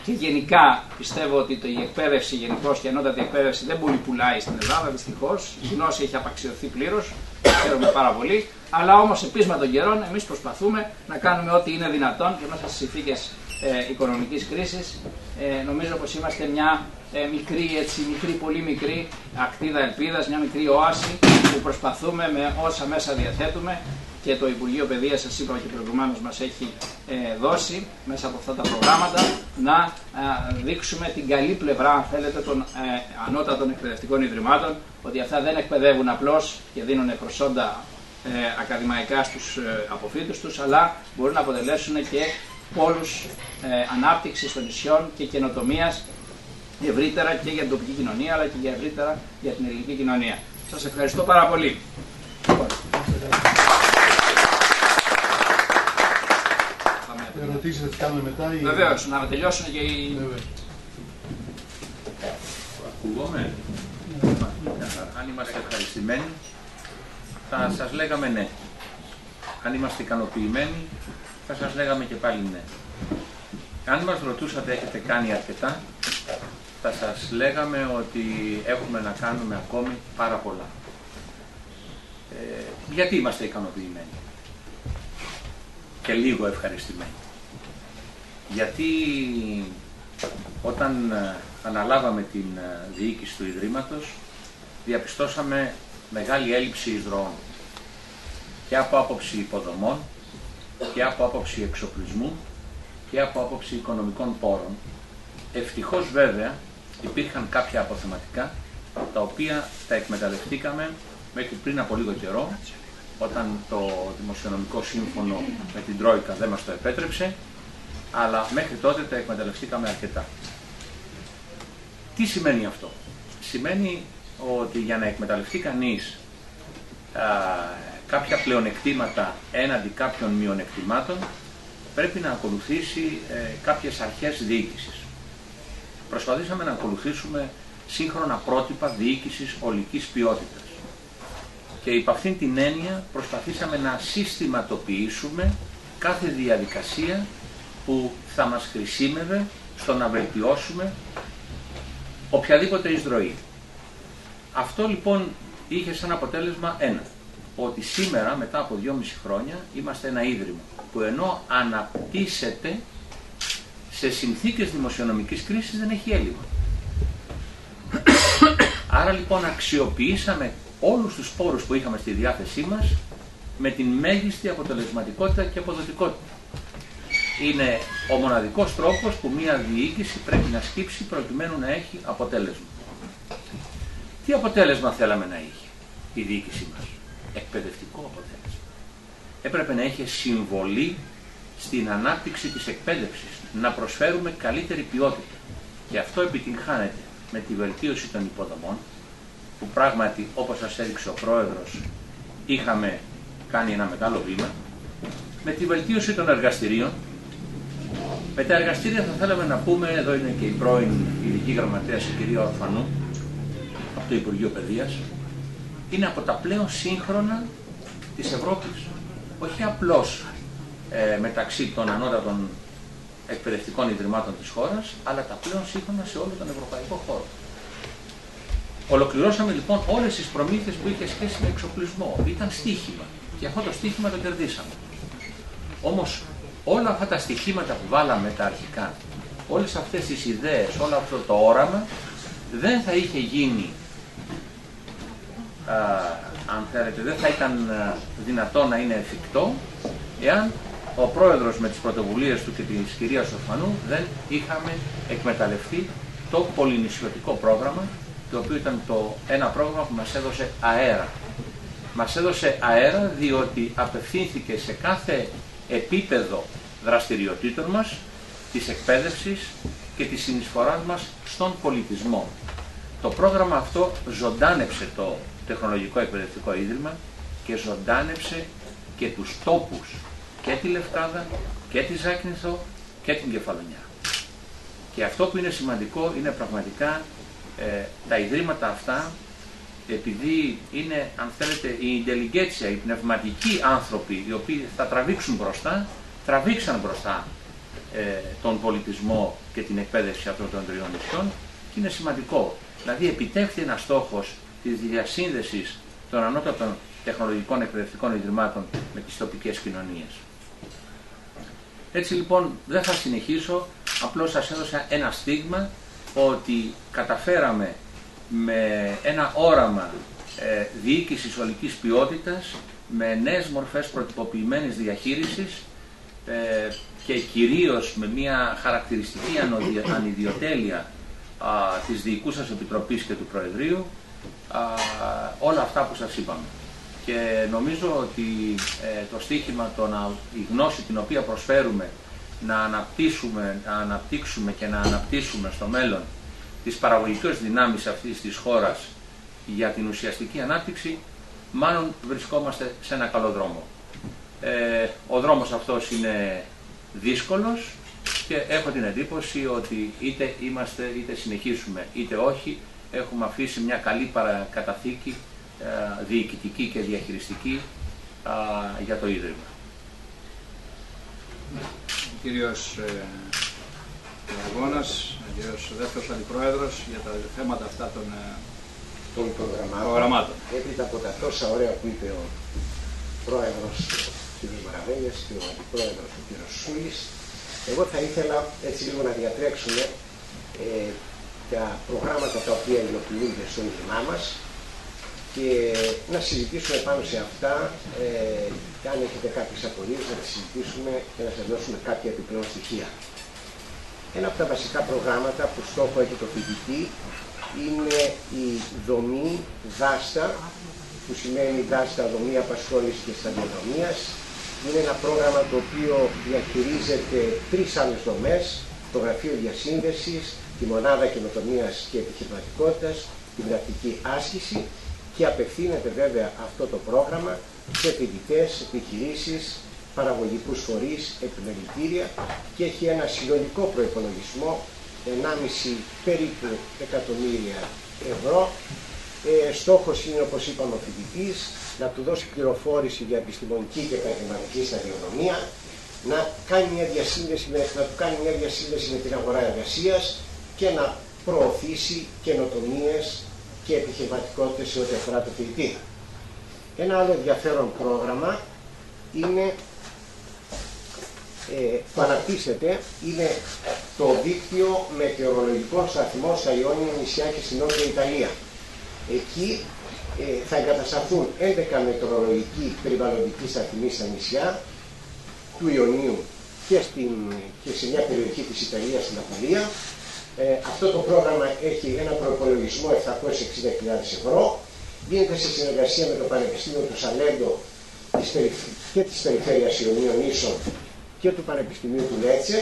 Και γενικά πιστεύω ότι η εκπαίδευση γενικώς και η ανώτατη εκπαίδευση δεν πολύ πουλάει στην Ελλάδα, δυστυχώς. Η γνώση έχει απαξιωθεί πλήρως, το ξέρουμε πάρα πολύ. Αλλά όμως σε πείσμα των καιρών εμείς προσπαθούμε να κάνουμε ό,τι είναι δυνατόν και μέσα στις συνθήκες οικονομικής κρίσης. Νομίζω πως είμαστε μια μικρή, πολύ μικρή ακτίδα ελπίδας, μια μικρή όαση που προσπαθούμε με όσα μέσα διαθέτουμε και το Υπουργείο Παιδείας, σας είπα και προηγουμένως, μας έχει δώσει μέσα από αυτά τα προγράμματα να δείξουμε την καλή πλευρά, αν θέλετε, των ανώτατων εκπαιδευτικών ιδρυμάτων, ότι αυτά δεν εκπαιδεύουν απλώς και δίνουν προσόντα ακαδημαϊκά στους αποφύτους τους, αλλά μπορούν να αποτελέσουν και πόλους ανάπτυξης των νησιών και καινοτομίας ευρύτερα και για την τοπική κοινωνία, αλλά και ευρύτερα για την ελληνική κοινωνία. Σας ευχαριστώ πάρα πολύ. Ερωτήσεις θα τις κάνουμε μετά ή... Βεβαίως, να τελειώσουν και οι... Ακούγομαι. Αν είμαστε ευχαριστημένοι, θα σας λέγαμε ναι. Αν είμαστε ικανοποιημένοι, θα σας λέγαμε και πάλι ναι. Αν μας ρωτούσατε έχετε κάνει αρκετά, θα σας λέγαμε ότι έχουμε να κάνουμε ακόμη πάρα πολλά. Γιατί είμαστε ικανοποιημένοι και λίγο ευχαριστημένοι? Γιατί όταν αναλάβαμε την διοίκηση του Ιδρύματος, διαπιστώσαμε μεγάλη έλλειψη εισρωών και από άποψη υποδομών και από άποψη εξοπλισμού και από άποψη οικονομικών πόρων. Ευτυχώς βέβαια υπήρχαν κάποια αποθεματικά τα οποία τα εκμεταλλευτήκαμε μέχρι πριν από λίγο καιρό, όταν το Δημοσιονομικό Σύμφωνο με την Τρόικα δεν μας το επέτρεψε, αλλά μέχρι τότε τα εκμεταλλευτήκαμε αρκετά. Τι σημαίνει αυτό? Σημαίνει ότι για να εκμεταλλευτεί κανείς κάποια πλεονεκτήματα έναντι κάποιων μειονεκτημάτων, πρέπει να ακολουθήσει κάποιες αρχές διοίκησης. Προσπαθήσαμε να ακολουθήσουμε σύγχρονα πρότυπα διοίκησης ολικής ποιότητας. Και υπ' αυτήν την έννοια προσπαθήσαμε να συστηματοποιήσουμε κάθε διαδικασία που θα μας χρησίμευε στο να βελτιώσουμε οποιαδήποτε εισρωή. Αυτό λοιπόν είχε σαν αποτέλεσμα ένα, ότι σήμερα μετά από 2,5 χρόνια είμαστε ένα ίδρυμα που ενώ αναπτύσσεται σε συνθήκες δημοσιονομικής κρίσης δεν έχει έλλειμμα. Άρα λοιπόν αξιοποιήσαμε όλους τους πόρους που είχαμε στη διάθεσή μας με την μέγιστη αποτελεσματικότητα και αποδοτικότητα. Είναι ο μοναδικός τρόπος που μια διοίκηση πρέπει να σκύψει προκειμένου να έχει αποτέλεσμα. Τι αποτέλεσμα θέλαμε να είχε η διοίκησή μας? Εκπαιδευτικό αποτέλεσμα. Έπρεπε να είχε συμβολή στην ανάπτυξη της εκπαίδευσης, να προσφέρουμε καλύτερη ποιότητα. Και αυτό επιτυγχάνεται με τη βελτίωση των υποδομών, που πράγματι, όπως σας έδειξε ο Πρόεδρος, είχαμε κάνει ένα μεγάλο βήμα, με τη βελτίωση των εργαστηρίων. Με τα εργαστήρια θα θέλαμε να πούμε, εδώ είναι και η πρώην ειδική γραμματέας, η κυρία Ορφανού, από το Υπουργείο Παιδείας, είναι από τα πλέον σύγχρονα της Ευρώπης. Όχι απλώς μεταξύ των ανώτατων εκπαιδευτικών ιδρυμάτων της χώρας, αλλά τα πλέον σύγχρονα σε όλο τον ευρωπαϊκό χώρο. Ολοκληρώσαμε λοιπόν όλες τις προμήθειες που είχε σχέση με εξοπλισμό. Ήταν στοίχημα και αυτό το στοίχημα το κερδίσαμε. Όμως όλα αυτά τα στοιχήματα που βάλαμε τα αρχικά, όλες αυτές τις ιδέες, όλο αυτό το όραμα δεν θα είχε γίνει, αν θέλετε, δεν θα ήταν δυνατό να είναι εφικτό εάν ο Πρόεδρος με τις πρωτοβουλίες του και της κυρίας Ορφανού δεν είχαμε εκμεταλλευτεί το πολυνησιωτικό πρόγραμμα, το οποίο ήταν ένα πρόγραμμα που μας έδωσε αέρα. Μας έδωσε αέρα διότι απευθύνθηκε σε κάθε επίπεδο δραστηριοτήτων μας, της εκπαίδευσης και της συνεισφοράς μας στον πολιτισμό. Το πρόγραμμα αυτό ζωντάνεψε το Τεχνολογικό Εκπαιδευτικό Ίδρυμα και ζωντάνεψε και τους τόπους, και τη Λευκάδα και τη Ζάκυνθο και την Κεφαλονιά. Και αυτό που είναι σημαντικό είναι πραγματικά τα ιδρύματα αυτά, επειδή είναι, αν θέλετε, η ιντελιγκέτσια, οι πνευματικοί άνθρωποι οι οποίοι θα τραβήξουν μπροστά, τραβήξαν μπροστά τον πολιτισμό και την εκπαίδευση αυτών των τριών νησιών, και είναι σημαντικό. Δηλαδή επιτεύχθη ένας στόχος της διασύνδεσης των ανώτατων τεχνολογικών εκπαιδευτικών ιδρυμάτων με τις τοπικές κοινωνίες. Έτσι λοιπόν δεν θα συνεχίσω, απλώς σας έδωσα ένα στίγμα ότι καταφέραμε με ένα όραμα διοίκησης ολικής ποιότητας, με νέες μορφές προτυποποιημένης διαχείρισης και κυρίως με μια χαρακτηριστική ανιδιοτέλεια της Διοικούσας Επιτροπής και του Προεδρείου, όλα αυτά που σας είπαμε. Και νομίζω ότι το στίχημα, η γνώση την οποία προσφέρουμε να αναπτύξουμε και να αναπτύσσουμε στο μέλλον τις παραγωγικές δυνάμεις αυτής της χώρας για την ουσιαστική ανάπτυξη, μάλλον βρισκόμαστε σε ένα καλό δρόμο. Ο δρόμος αυτός είναι δύσκολος και έχω την εντύπωση ότι είτε συνεχίσουμε είτε όχι, έχουμε αφήσει μια καλή παρακαταθήκη διοικητική και διαχειριστική για το Ίδρυμα. Ο κύριος Αγώνας, ο κύριος δεύτερος αντιπρόεδρος, για τα θέματα αυτά των προγραμμάτων. Έπειτα από τα τόσα ωραία που είπε ο πρόεδρος κ. Μαραβέλιας και ο αντιπρόεδρος ο κ. Σούλης, εγώ θα ήθελα έτσι λίγο να διατρέξουμε τα προγράμματα τα οποία υλοποιούνται στο Ίδρυμά μας και να συζητήσουμε πάνω σε αυτά και αν έχετε κάποιες απορίες να τις συζητήσουμε και να σας δώσουμε κάποια επιπλέον στοιχεία. Ένα από τα βασικά προγράμματα που στόχο έχει το φοιτητή είναι η δομή δάστα, που σημαίνει δάστα, δομή απασχόλησης και σταδιοδρομίας. Είναι ένα πρόγραμμα το οποίο διαχειρίζεται τρεις άλλες δομές, το Γραφείο Διασύνδεσης, τη Μονάδα Καινοτομίας και Επιχειρηματικότητας, την πρακτική άσκηση, και απευθύνεται βέβαια αυτό το πρόγραμμα σε φοιτητές, επιχειρήσεις, παραγωγικούς φορείς, επιμελητήρια και έχει ένα συνολικό προϋπολογισμό 1,5 περίπου εκατομμύρια ευρώ. Στόχος είναι, όπως είπαμε, ο φοιτητής να του δώσει πληροφόρηση για επιστημονική και επαγγελματική σταδιοδρομία, να του κάνει μια διασύνδεση με την αγορά εργασίας και να προωθήσει καινοτομίες και επιχειρηματικότητες σε ό,τι αφορά το φοιτητή. Ένα άλλο ενδιαφέρον πρόγραμμα είναι, που αναπτύσσεται, είναι το δίκτυο μετεωρολογικών σταθμών στα Ιόνια νησιά και στην Νότια Ιταλία. Εκεί θα εγκατασταθούν 11 μετεωρολογικοί περιβαλλοντικοί σταθμοί στα νησιά του Ιωνίου και σε μια περιοχή της Ιταλίας, στην Απουλία. Αυτό το πρόγραμμα έχει ένα προϋπολογισμό 760.000 ευρώ. Γίνεται σε συνεργασία με το Πανεπιστήμιο του Σαλέντο και της Περιφέρειας Ιωνίων Νήσων και του Πανεπιστημίου του Λέτσε,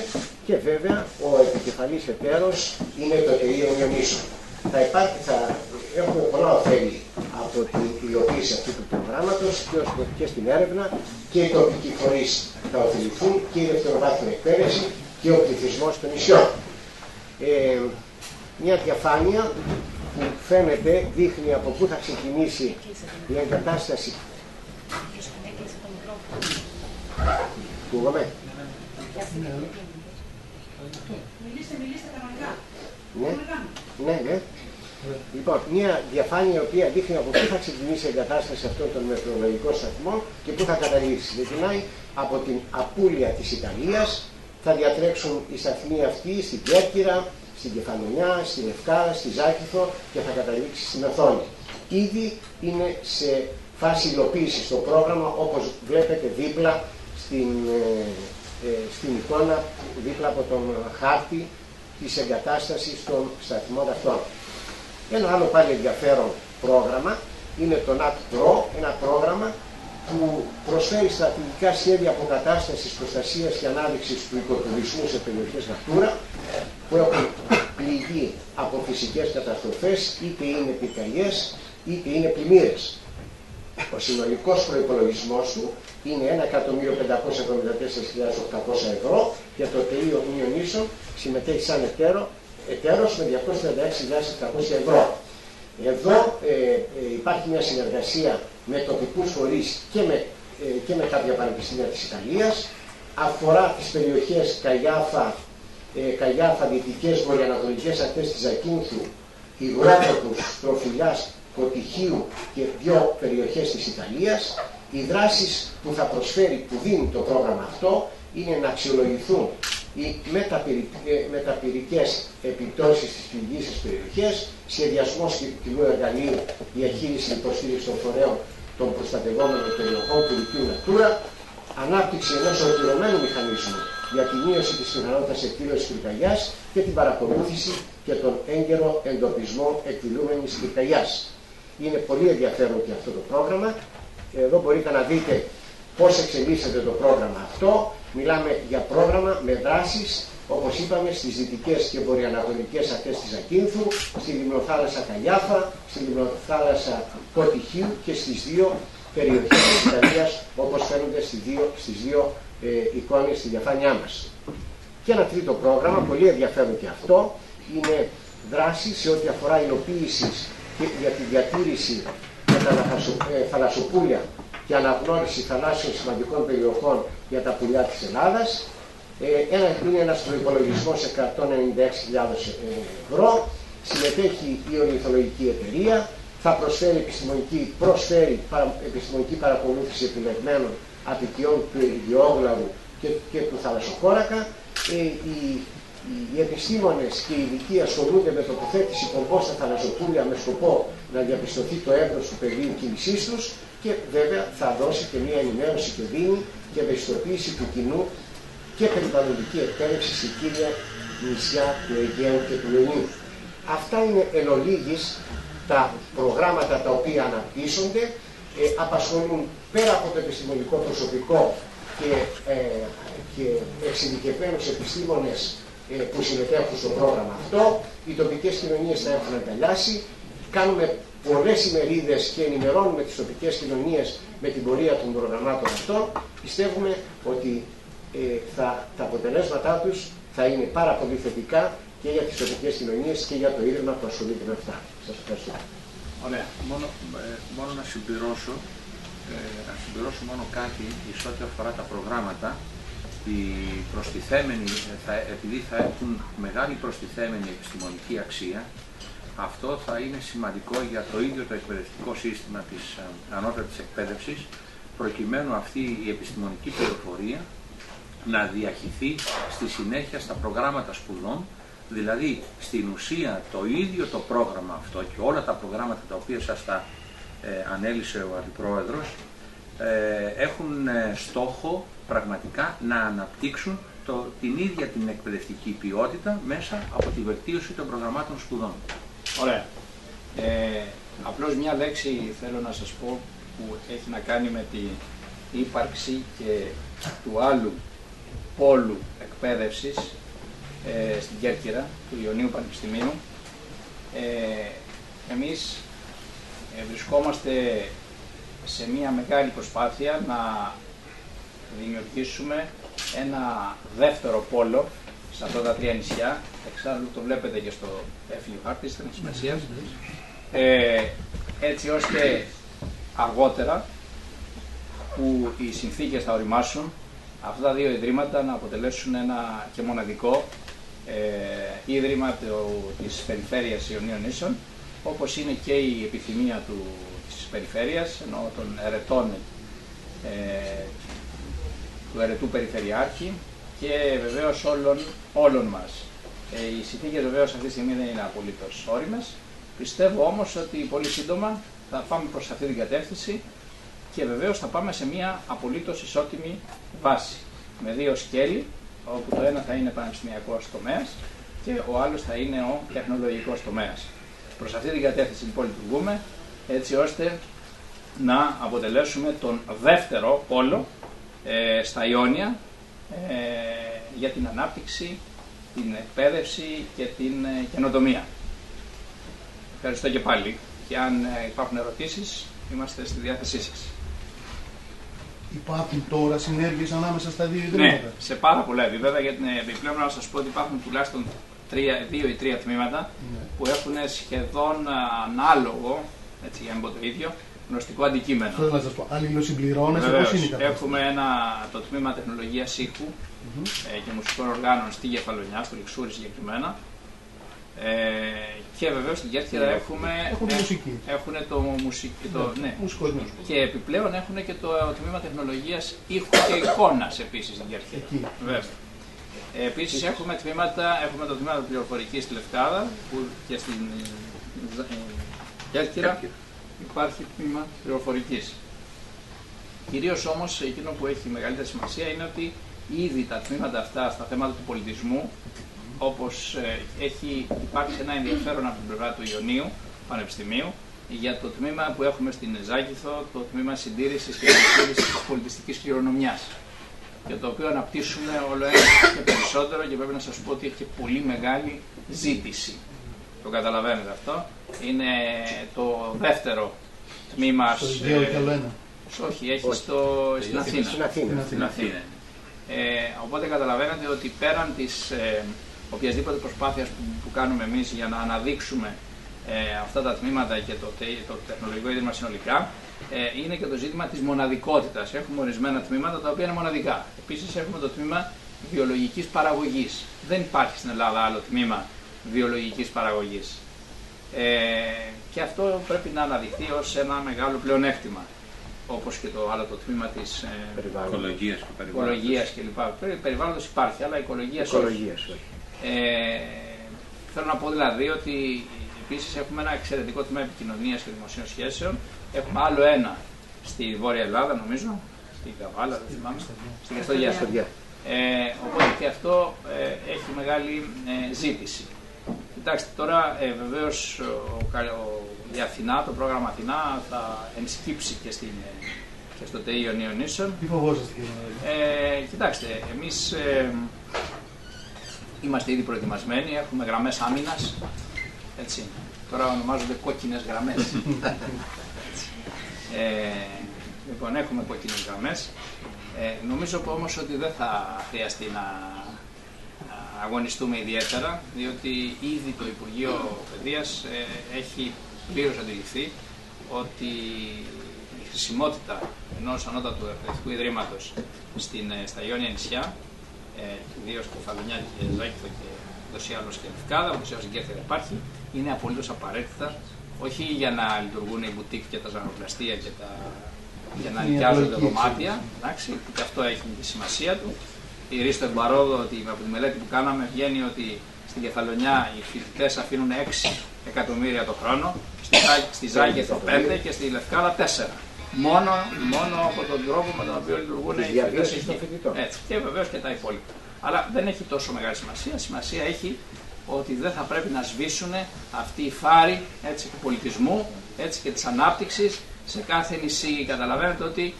και βέβαια ο επικεφαλής εταίρος είναι το ΕΤΕ Ιωνίων Νήσων. Θα έχουμε πολλά ωφέλη από την υλοποίηση αυτού του προγράμματος και στην έρευνα, και οι τοπικοί φορείς θα ωφεληθούν, και η δευτεροβάθμια εκπαίδευση και ο πληθυσμός των νησιών. Μια διαφάνεια που φαίνεται δείχνει από πού θα ξεκινήσει η εγκατάσταση. Ακούγομαι. Μιλήστε κανονικά. Ναι. Λοιπόν, μια διαφάνεια η οποία δείχνει από πού θα ξεκινήσει η εγκατάσταση αυτών των μετεωρολογικών σταθμών και πού θα καταλήξει. Ξεκινάει από την Απούλια της Ιταλίας, θα διατρέξουν οι σταθμοί αυτοί στην Κέρκυρα, στην Κεφαλονιά, στη Λευκάδα, στη Ζάκηθο και θα καταλήξει στην Οθόνη. Ήδη είναι σε φάση υλοποίηση στο πρόγραμμα, όπως βλέπετε δίπλα στην εικόνα, δίπλα από τον χάρτη της εγκατάστασης των σταθμών αυτών. Ένα άλλο πάλι ενδιαφέρον πρόγραμμα είναι το NAT-PRO, ένα πρόγραμμα που προσφέρει στρατηγικά σχέδια αποκατάστασης, προστασίας και ανάδειξης του οικοτουρισμού σε περιοχές Natura που έχουν πληγεί από φυσικές καταστροφές, είτε είναι πυρκαγιές είτε είναι πλημμύρες. Ο συνολικός προϋπολογισμός του είναι 1.574.800 ευρώ και το ΤΕΙ Ιωνίων Νήσων συμμετέχει σαν εταίρος με 236.700 ευρώ. Εδώ υπάρχει μια συνεργασία με τοπικούς φορείς και με κάποια πανεπιστήμια της Ιταλίας. αφορά τις περιοχές Καγιάφα, δυτικές βορειοανατολικές ακτές της Ζακίνθου, Υγρότοπους, Τροφιλιάς, Κωτυχίου και 2 περιοχές της Ιταλίας. Οι δράσεις που θα προσφέρει, που δίνει το πρόγραμμα αυτό, είναι να αξιολογηθούν οι μεταπυρικές επιπτώσεις στις πληγήσεις περιοχές, σχεδιασμός κοινού εργαλείου, διαχείριση και υποστήριξη των φορέων των προστατευόμενων περιοχών του δικτύου Natura, ανάπτυξη ενός ολοκληρωμένου μηχανισμού για τη μείωση της πιθανότητας εκδήλωσης πυρκαγιάς και την παρακολούθηση και τον έγκαιρο εντοπισμό εκδηλούμενης πυρκαγιάς. Είναι πολύ ενδιαφέρον και αυτό το πρόγραμμα. Εδώ μπορείτε να δείτε πώς εξελίσσεται το πρόγραμμα αυτό. Μιλάμε για πρόγραμμα με δράσεις, όπως είπαμε, στις δυτικές και βορειοανατολικές ακτές της Ζακίνθου, στη λιμνοθάλασσα Καγιάφα, στη λιμνοθάλασσα Κωτυχίου και στις 2 περιοχές της Ιταλίας, όπως φαίνονται στις 2 εικόνες στη διαφάνειά μας. Και ένα τρίτο πρόγραμμα, πολύ ενδιαφέρον και αυτό, είναι δράση σε ό,τι αφορά υλοποίηση για τη διατήρηση για τα θαλασσοπούλια και αναγνώριση θαλάσσιων σημαντικών περιοχών για τα πουλιά της Ελλάδας. Είναι ένας προϋπολογισμός 196.000 ευρώ. Συμμετέχει η Ορνηθολογική Εταιρεία. Θα προσφέρει επιστημονική παρακολούθηση επιλεγμένων απικιών του Ιδιόγλαρου και του θαλασσοκόρακα. Οι επιστήμονες και οι ειδικοί ασχολούνται με τοποθέτηση πομπών στα θαλασσοπούλια με σκοπό να διαπιστωθεί το εύρος του πεδίου κίνησής τους και βέβαια θα δώσει και μια ενημέρωση και δίνει και ευαισθητοποίηση του κοινού και περιβαλλοντική εκπαίδευση σε κύρια νησιά του Αιγαίου και του Ιωνίου. Αυτά είναι εν ολίγης τα προγράμματα τα οποία αναπτύσσονται, απασχολούν πέρα από το επιστημονικό προσωπικό και εξειδικευμένους επιστήμονες που συμμετέχουν στο πρόγραμμα αυτό. Οι τοπικές κοινωνίες θα έχουν αγκαλιάσει. Κάνουμε πολλές ημερίδες και ενημερώνουμε τις τοπικές κοινωνίες με την πορεία των προγραμμάτων αυτών. Πιστεύουμε ότι τα αποτελέσματά τους θα είναι πάρα πολύ θετικά και για τις τοπικές κοινωνίες και για το ίδρυμα που ασχολείται με αυτά. Σας ευχαριστώ. Ωραία. Μόνο να συμπληρώσω μόνο κάτι σε ό,τι αφορά τα προγράμματα. Επειδή θα έχουν μεγάλη προστιθέμενη επιστημονική αξία, αυτό θα είναι σημαντικό για το ίδιο το εκπαιδευτικό σύστημα της ανώτατης εκπαίδευσης, προκειμένου αυτή η επιστημονική πληροφορία να διαχυθεί στη συνέχεια στα προγράμματα σπουδών. Δηλαδή, στην ουσία, το ίδιο το πρόγραμμα αυτό και όλα τα προγράμματα τα οποία σας τα ανέλησε ο Αντιπρόεδρος έχουν στόχο πραγματικά να αναπτύξουν την ίδια την εκπαιδευτική ποιότητα μέσα από τη βελτίωση των προγραμμάτων σπουδών. Ωραία. Απλώς μια λέξη θέλω να σας πω που έχει να κάνει με την ύπαρξη και του άλλου πόλου εκπαίδευσης στην Κέρκυρα, του Ιωνίου Πανεπιστημίου. Εμείς βρισκόμαστε σε μια μεγάλη προσπάθεια να δημιουργήσουμε ένα δεύτερο πόλο σε αυτά τα 3 νησιά. Εξάλλου το βλέπετε και στο έφυλιο χάρτη της σημασίας. Έτσι ώστε αργότερα που οι συνθήκες θα οριμάσουν αυτά τα 2 ιδρύματα να αποτελέσουν ένα και μοναδικό ίδρυμα της περιφέρειας Ιωνίων Νήσων, όπως είναι και η επιθυμία της περιφέρειας, ενώ των ερετών του ερετού Περιφερειάρχη και βεβαίως όλων μας. Οι συνθήκες βεβαίως αυτή τη στιγμή δεν είναι απολύτως όριμες. Πιστεύω όμως ότι πολύ σύντομα θα πάμε προς αυτή την κατεύθυνση και βεβαίως θα πάμε σε μια απολύτως ισότιμη βάση με 2 σκέλη, όπου το ένα θα είναι πανεπιστημιακός τομέας και ο άλλος θα είναι ο τεχνολογικός τομέας. Προς αυτή την κατεύθυνση λοιπόν λειτουργούμε, έτσι ώστε να αποτελέσουμε τον δεύτερο πόλο στα Ιόνια για την ανάπτυξη, την εκπαίδευση και την καινοτομία. Ευχαριστώ και πάλι και αν υπάρχουν ερωτήσεις είμαστε στη διάθεσή σας. Υπάρχουν τώρα συνέργειες ανάμεσα στα 2 ιδρύματα? Ναι, σε πάρα πολλά επίπεδα, γιατί επιπλέον να σας πω ότι υπάρχουν τουλάχιστον 2 ή 3 τμήματα που έχουν σχεδόν ανάλογο, έτσι για να μην πω το ίδιο, γνωστικό αντικείμενο. Αυτό θέλω να σας πω. Αλληλοσυμπληρώνεσαι, πώς είναι η κατάσταση? Έχουμε το τμήμα τεχνολογίας ήχου και μουσικών οργάνων στη Κεφαλονιά, στο Λιξούρι συγκεκριμένα. Και βεβαίως στην Κέρκυρα έχουμε μουσική. Έχουν το μουσική. Ναι. Μουσικό. Και επιπλέον έχουν και το τμήμα τεχνολογίας ήχου και εικόνας επίσης στην Κέρκυρα. Επίσης έχουμε το τμήμα πληροφορικής στη Λευκάδα, που και στην Κέρκυρα υπάρχει τμήμα πληροφορικής. Κυρίως όμως εκείνο που έχει μεγαλύτερη σημασία είναι ότι ήδη τα τμήματα αυτά στα θέματα του πολιτισμού, όπως έχει υπάρξει ένα ενδιαφέρον από την πλευρά του Ιωνίου Πανεπιστημίου για το τμήμα που έχουμε στην Ζάκηθο, το τμήμα συντήρησης και διατήρησης της πολιτιστικής κληρονομιάς, για το οποίο αναπτύσσουμε όλο ένα και περισσότερο, και πρέπει να σας πω ότι έχει πολύ μεγάλη ζήτηση. Το καταλαβαίνετε αυτό. Είναι το δεύτερο τμήμα. Στο Αιγαίο ή άλλο ένα? Όχι, έχει στην Αθήνα. Οπότε καταλαβαίνετε ότι πέραν της οποιασδήποτε προσπάθειας που κάνουμε εμείς για να αναδείξουμε αυτά τα τμήματα και το τεχνολογικό ίδρυμα συνολικά, είναι και το ζήτημα της μοναδικότητας. Έχουμε ορισμένα τμήματα τα οποία είναι μοναδικά. Επίσης έχουμε το τμήμα βιολογικής παραγωγής. Δεν υπάρχει στην Ελλάδα άλλο τμήμα βιολογικής παραγωγής. Και αυτό πρέπει να αναδειχθεί ως ένα μεγάλο πλεονέκτημα. Όπως και το άλλο το τμήμα της οικολογίας κλπ. Περιβάλλοντος υπάρχει, αλλά οικολογίας όχι. Θέλω να πω δηλαδή ότι επίσης έχουμε ένα εξαιρετικό τμήμα επικοινωνίας και δημοσίων σχέσεων. Έχουμε άλλο ένα στη Βόρεια Ελλάδα, νομίζω, στην Καβάλα, δεν θυμάμαι, στην Καστοριά. Οπότε και αυτό έχει μεγάλη ζήτηση. Κοιτάξτε, τώρα βεβαίως η Αθηνά, το πρόγραμμα Αθηνά θα ενσκύψει και στο ΤΕΙ Ιωνίων Νήσων. Τι φοβόσαστε, κύριε? Κοιτάξτε, εμείς είμαστε ήδη προετοιμασμένοι, έχουμε γραμμές άμυνας, έτσι. Τώρα ονομάζονται κόκκινες γραμμές. Λοιπόν, έχουμε κόκκινες γραμμές. Νομίζω όμως ότι δεν θα χρειαστεί να αγωνιστούμε ιδιαίτερα, διότι ήδη το Υπουργείο Παιδείας έχει πλήρως αντιληφθεί ότι η χρησιμότητα ενός ανώτατου εκπαιδευτικού ιδρύματος στα Ιόνια νησιά, ιδίως στη Κεφαλονιά και Ζάκηθο και ούτως ή άλλως και Λευκάδα, ούτως ή άλλως στην Κέρκυρα υπάρχει, είναι απολύτως απαραίτητα, όχι για να λειτουργούν οι μπουτίκ και τα ζαχαροπλαστεία και για να νοικιάζονται δωμάτια, που και αυτό έχει τη σημασία του. Η Ρίστο Εμπαρόδο, ότι από τη μελέτη που κάναμε βγαίνει ότι στην Κεφαλονιά οι φοιτητές αφήνουν 6 εκατομμύρια το χρόνο, στη Ζάκηθο 5 και στη Λευκάδα 4. Μόνο από τον τρόπο με τον οποίο λειτουργούν οι φοιτητές εκεί. Και βεβαίως και τα υπόλοιπα. Αλλά δεν έχει τόσο μεγάλη σημασία. Σημασία έχει ότι δεν θα πρέπει να σβήσουν αυτοί οι φάροι του πολιτισμού και της ανάπτυξης σε κάθε νησί. Καταλαβαίνετε ότι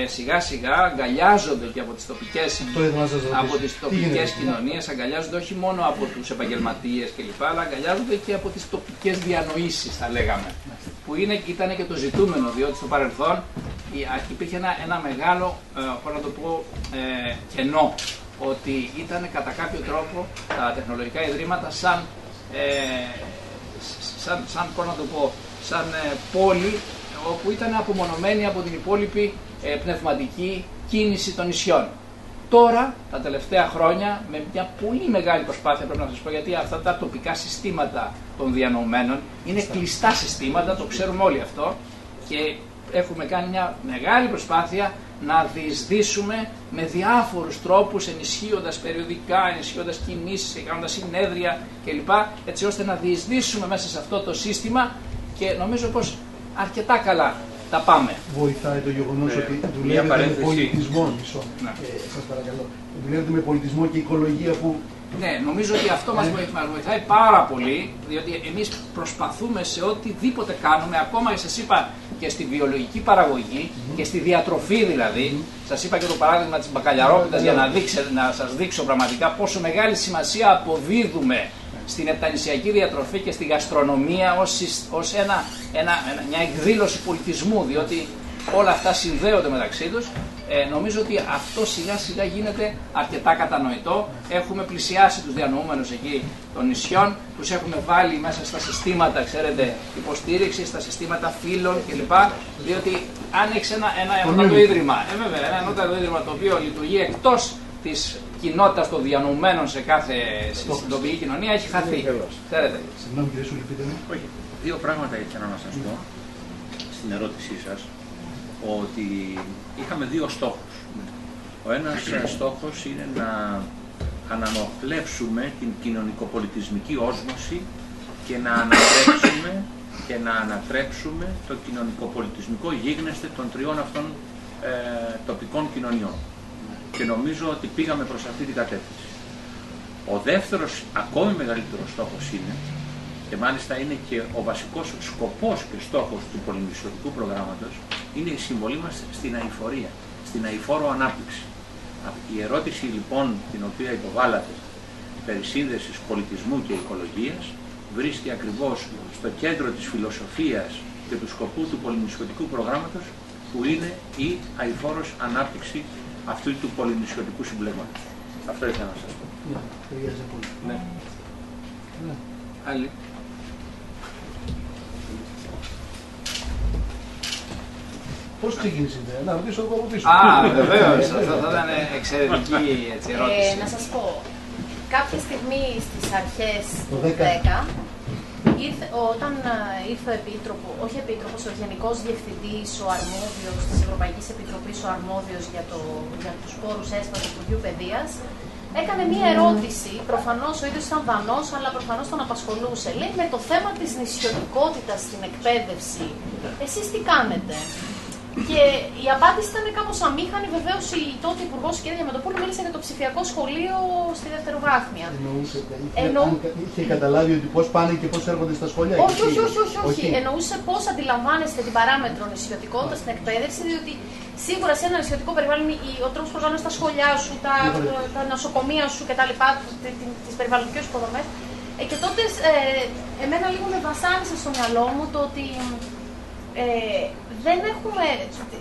σιγά σιγά αγκαλιάζονται και από τις τοπικές κοινωνίες, αγκαλιάζονται όχι μόνο από τους επαγγελματίες κλπ, αλλά αγκαλιάζονται και από τις τοπικές διανοήσεις, θα λέγαμε, που ήταν και το ζητούμενο, διότι στο παρελθόν υπήρχε ένα μεγάλο, κενό, ότι ήταν κατά κάποιο τρόπο τα τεχνολογικά ιδρύματα σαν πόλη, όπου ήταν απομονωμένη από την υπόλοιπη πνευματική κίνηση των νησιών. Τώρα, τα τελευταία χρόνια, με μια πολύ μεγάλη προσπάθεια, πρέπει να σας πω, γιατί αυτά τα τοπικά συστήματα των διανοουμένων είναι κλειστά συστήματα, το ξέρουμε όλοι αυτό, και έχουμε κάνει μια μεγάλη προσπάθεια να διεισδύσουμε με διάφορους τρόπους, ενισχύοντας περιοδικά, ενισχύοντας κινήσεις, κάνοντας συνέδρια κλπ, έτσι ώστε να διεισδύσουμε μέσα σε αυτό το σύστημα, και νομίζω πως αρκετά καλά τα πάμε. Βοηθάει το γεγονός ότι δουλεύετε με πολιτισμό, σας παρακαλώ, δουλεύετε με πολιτισμό και οικολογία που... Ναι, νομίζω ότι αυτό μας βοηθάει πάρα πολύ, διότι εμείς προσπαθούμε σε οτιδήποτε κάνουμε, ακόμα σας είπα και στη βιολογική παραγωγή και στη διατροφή δηλαδή. Σας είπα και το παράδειγμα της μπακαλιαρόπιτας για να σας δείξω πραγματικά πόσο μεγάλη σημασία αποδίδουμε στην επτανησιακή διατροφή και στη γαστρονομία ως μια εκδήλωση πολιτισμού, διότι όλα αυτά συνδέονται μεταξύ τους. Νομίζω ότι αυτό σιγά σιγά γίνεται αρκετά κατανοητό. Έχουμε πλησιάσει τους διανοούμενους εκεί των νησιών, τους έχουμε βάλει μέσα στα συστήματα, ξέρετε, υποστήριξης, στα συστήματα φύλων κλπ. Διότι αν έχεις ένα ανώτατο ίδρυμα, βέβαια, ένα ανώτατο ίδρυμα το οποίο λειτουργεί εκτός της κοινότητας των διανοουμένων σε κάθε τοπική κοινωνία, έχει χαθεί. Συγγνώμη κύριε Σούλη, πείτε μου. Όχι. Δύο πράγματα ήθελα να σας πω στην ερώτησή σας, ότι είχαμε δύο στόχους. Ο ένας στόχος είναι να αναμοχλεύσουμε την κοινωνικοπολιτισμική όσμωση και να ανατρέψουμε το κοινωνικοπολιτισμικό γίγνεσθε των τριών αυτών τοπικών κοινωνιών. Και νομίζω ότι πήγαμε προς αυτή την κατεύθυνση. Ο δεύτερος, ακόμη μεγαλύτερος στόχος είναι, και μάλιστα είναι και ο βασικός σκοπός και στόχος του πολυνησιωτικού προγράμματος, είναι η συμβολή μας στην αειφορία, στην αειφόρο ανάπτυξη. Η ερώτηση λοιπόν την οποία υποβάλατε περί σύνδεσης πολιτισμού και οικολογίας βρίσκει ακριβώς στο κέντρο της φιλοσοφίας και του σκοπού του πολυνησιωτικού προγράμματος, που είναι η αειφόρος ανάπτυξη αυτού του πολυνησιωτικού συμπλέγματος. Αυτό ήθελα να σας πω. Ναι. Άλλη. Πώς ξεκίνησε η ιδέα, να ρωτήσω εγώ από πίσω. Βεβαίως, αυτό θα ήταν εξαιρετική ερώτηση. Να σας πω, κάποια στιγμή στις αρχές του 10, όταν ήρθε ο Επίτροπος, ο Γενικός Διευθυντής, ο αρμόδιος της Ευρωπαϊκής Επιτροπής, ο αρμόδιος για τους πόρους ΕΣΠΑ του Υπουργείου Παιδείας, έκανε μία ερώτηση, προφανώς ο ίδιος ήταν Δανός, αλλά προφανώς τον απασχολούσε. Λέει, με το θέμα της νησιωτικότητας στην εκπαίδευση, εσείς τι κάνετε? Και η απάντηση ήταν κάπως αμήχανη. Βεβαίως η τότε Υπουργός, η κυρία Διαμαντοπούλου, μίλησε για το ψηφιακό σχολείο στη δευτεροβάθμια. Είχε καταλάβει ότι πώς πάνε και πώς έρχονται στα σχολεία. Όχι. Εννοούσε πώς αντιλαμβάνεστε την παράμετρο νησιωτικότητα στην εκπαίδευση, διότι σίγουρα σε ένα νησιωτικό περιβάλλον ο τρόπος που οργανώνεις τα σχολιά σου, τα νοσοκομεία σου κτλ., τις περιβαλλοντικές υποδομές. Και τότε εμένα λίγο με βασάνισε στο μυαλό μου το ότι δεν έχουμε,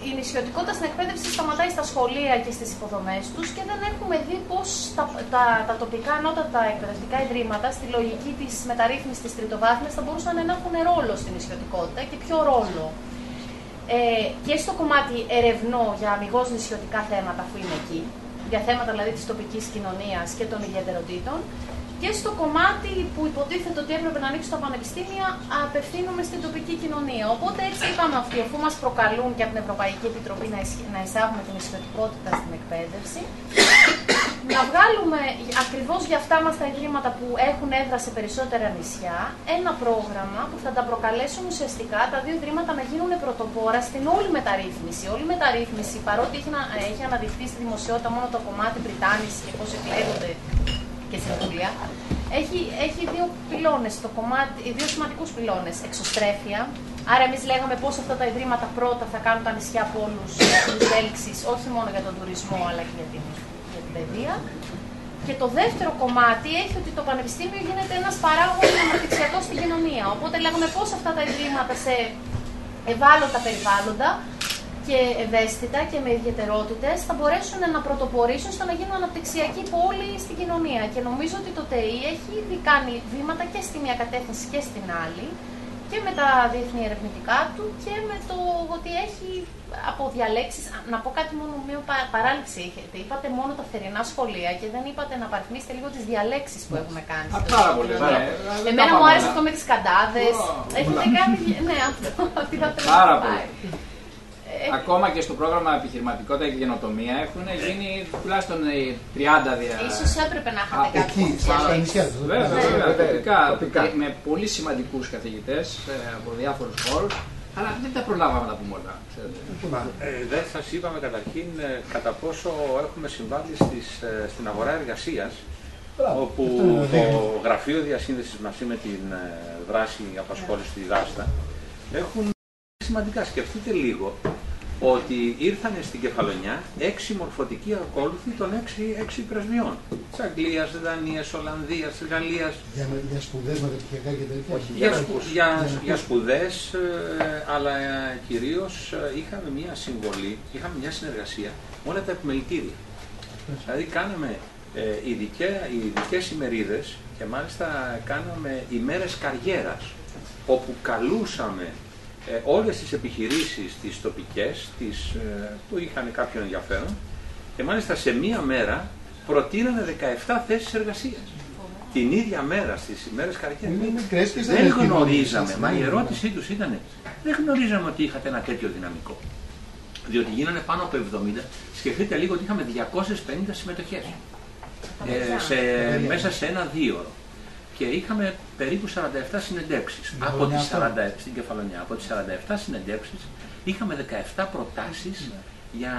η νησιωτικότητα στην εκπαίδευση σταματάει στα σχολεία και στις υποδομές τους και δεν έχουμε δει πώς τα τοπικά ανώτατα εκπαιδευτικά ιδρύματα στη λογική της μεταρρύθμισης της τριτοβάθμιας θα μπορούσαν να έχουν ρόλο στην νησιωτικότητα και ποιο ρόλο. Και στο κομμάτι ερευνώ για αμιγώς νησιωτικά θέματα που είναι εκεί, για θέματα δηλαδή της τοπικής κοινωνίας και των ιδιαιτεροτήτων, και στο κομμάτι που υποτίθεται ότι έπρεπε να ανοίξουν τα πανεπιστήμια, απευθύνομαι στην τοπική κοινωνία. Οπότε έτσι είπαμε αυτοί, αφού μας προκαλούν και από την Ευρωπαϊκή Επιτροπή να εισάγουμε την νησιωτικότητα στην εκπαίδευση, να βγάλουμε ακριβώς για αυτά μας τα ιδρύματα που έχουν έδρα σε περισσότερα νησιά, ένα πρόγραμμα που θα τα προκαλέσουν ουσιαστικά τα δύο ιδρύματα να γίνουν πρωτοπόρα στην όλη μεταρρύθμιση. Όλη η μεταρρύθμιση, παρότι έχει αναδειχθεί στη δημοσιότητα μόνο το κομμάτι Πριτάνης και πώς εκλέγονται και συμβούλια, έχει δύο πυλώνες, δύο σημαντικούς πυλώνες. Εξωστρέφεια. Άρα, εμείς λέγαμε πώς αυτά τα ιδρύματα πρώτα θα κάνουν τα νησιά πόλους εξέλιξης, όχι μόνο για τον τουρισμό, αλλά και για την παιδεία. Και το δεύτερο κομμάτι έχει ότι το πανεπιστήμιο γίνεται ένας παράγοντας αναπτυξιακός στην κοινωνία. Οπότε λέγαμε πώς αυτά τα ιδρύματα σε ευάλωτα περιβάλλοντα και ευαίσθητα και με ιδιαιτερότητες θα μπορέσουν να πρωτοπορήσουν στο να γίνουν αναπτυξιακή πόλη στην κοινωνία. Και νομίζω ότι το ΤΕΗ έχει ήδη κάνει βήματα και στη μία κατεύθυνση και στην άλλη, και με τα διεθνή ερευνητικά του και με το ότι έχει αποδιαλέξεις. Να πω κάτι μόνο, μία παράληψη έχετε. Είπατε μόνο τα θερινά σχολεία και δεν είπατε να παριθμίσετε λίγο τις διαλέξεις που έχουμε κάνει. Πάρα πολύ. Εμένα μου άρεσε αυτό με τις καντάδες. Έχετε κάνει. Ναι, αυτό. Πάρα πολύ. Ακόμα και στο πρόγραμμα επιχειρηματικότητα και καινοτομία έχουν γίνει τουλάχιστον 30 Ίσως έπρεπε να είχατε κάτι. Βέβαια, τοπικά, με πολύ σημαντικούς καθηγητές από διάφορους χώρους, αλλά δεν τα προλάβαμε να τα πούμε όλα. Δεν σας είπαμε καταρχήν κατά πόσο έχουμε συμβάλει στην αγορά εργασίας, όπου το Γραφείο Διασύνδεσης μαζί με την δράση απασχόληση στη Γάστα έχουν σημαντικά. Σκεφτείτε λίγο ότι ήρθαν στην Κεφαλονιά 6 μορφωτικοί ακόλουθοι των 6 πρεσβειών. Της Αγγλίας, Δανίας, Ολλανδίας, Γαλλίας. Για σπουδές, μεταπτυχιακά και τέτοια. Για σπουδές, αλλά κυρίως είχαμε μια συμβολή, είχαμε μια συνεργασία με όλα τα επιμελητήρια. Δηλαδή κάναμε ειδικές ημερίδες και μάλιστα κάναμε ημέρες καριέρας, όπου καλούσαμε όλες τις επιχειρήσεις, τις τοπικές, που είχαν κάποιο ενδιαφέρον, και μάλιστα σε μία μέρα προτείνανε 17 θέσεις εργασίας. Την ίδια μέρα, στις ημέρες καριέρας. Δεν γνωρίζαμε, μα η ερώτησή τους ήταν, δεν γνωρίζαμε ότι είχατε ένα τέτοιο δυναμικό. Διότι γίνανε πάνω από 70, σκεφτείτε λίγο ότι είχαμε 250 συμμετοχές μέσα σε ένα 2ωρο. Και είχαμε περίπου 47 συνεντεύξεις στην Κεφαλονιά. Από τις 47 συνεντεύξεις είχαμε 17 προτάσεις για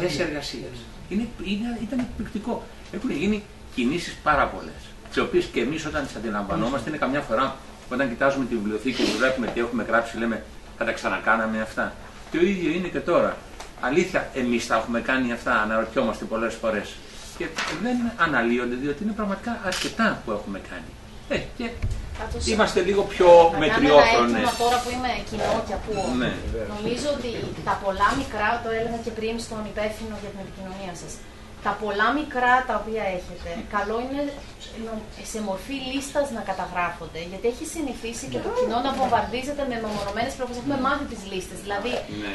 θέσεις εργασίας. Ήταν εκπληκτικό. Έχουν γίνει κινήσεις πάρα πολλές, τις οποίες και εμείς όταν τις αντιλαμβανόμαστε, είναι καμιά φορά όταν κοιτάζουμε τη βιβλιοθήκη και βλέπουμε τι έχουμε γράψει, λέμε θα τα ξανακάναμε αυτά. Το ίδιο είναι και τώρα. Αλήθεια, εμείς τα έχουμε κάνει αυτά, αναρωτιόμαστε πολλές φορές. Και δεν αναλύονται, διότι είναι πραγματικά αρκετά που έχουμε κάνει. Και είμαστε λίγο πιο μετριόφρονες. Τώρα που είμαι κοινό και ακούω, νομίζω ότι τα πολλά μικρά, το έλεγα και πριν στον υπεύθυνο για την επικοινωνία σας, τα πολλά μικρά τα οποία έχετε, καλό είναι σε μορφή λίστας να καταγράφονται, γιατί έχει συνηθίσει και το κοινό να βομβαρδίζεται με μεμονωμένες πληροφορίες. Έχουμε μάθει τις λίστες. Δηλαδή,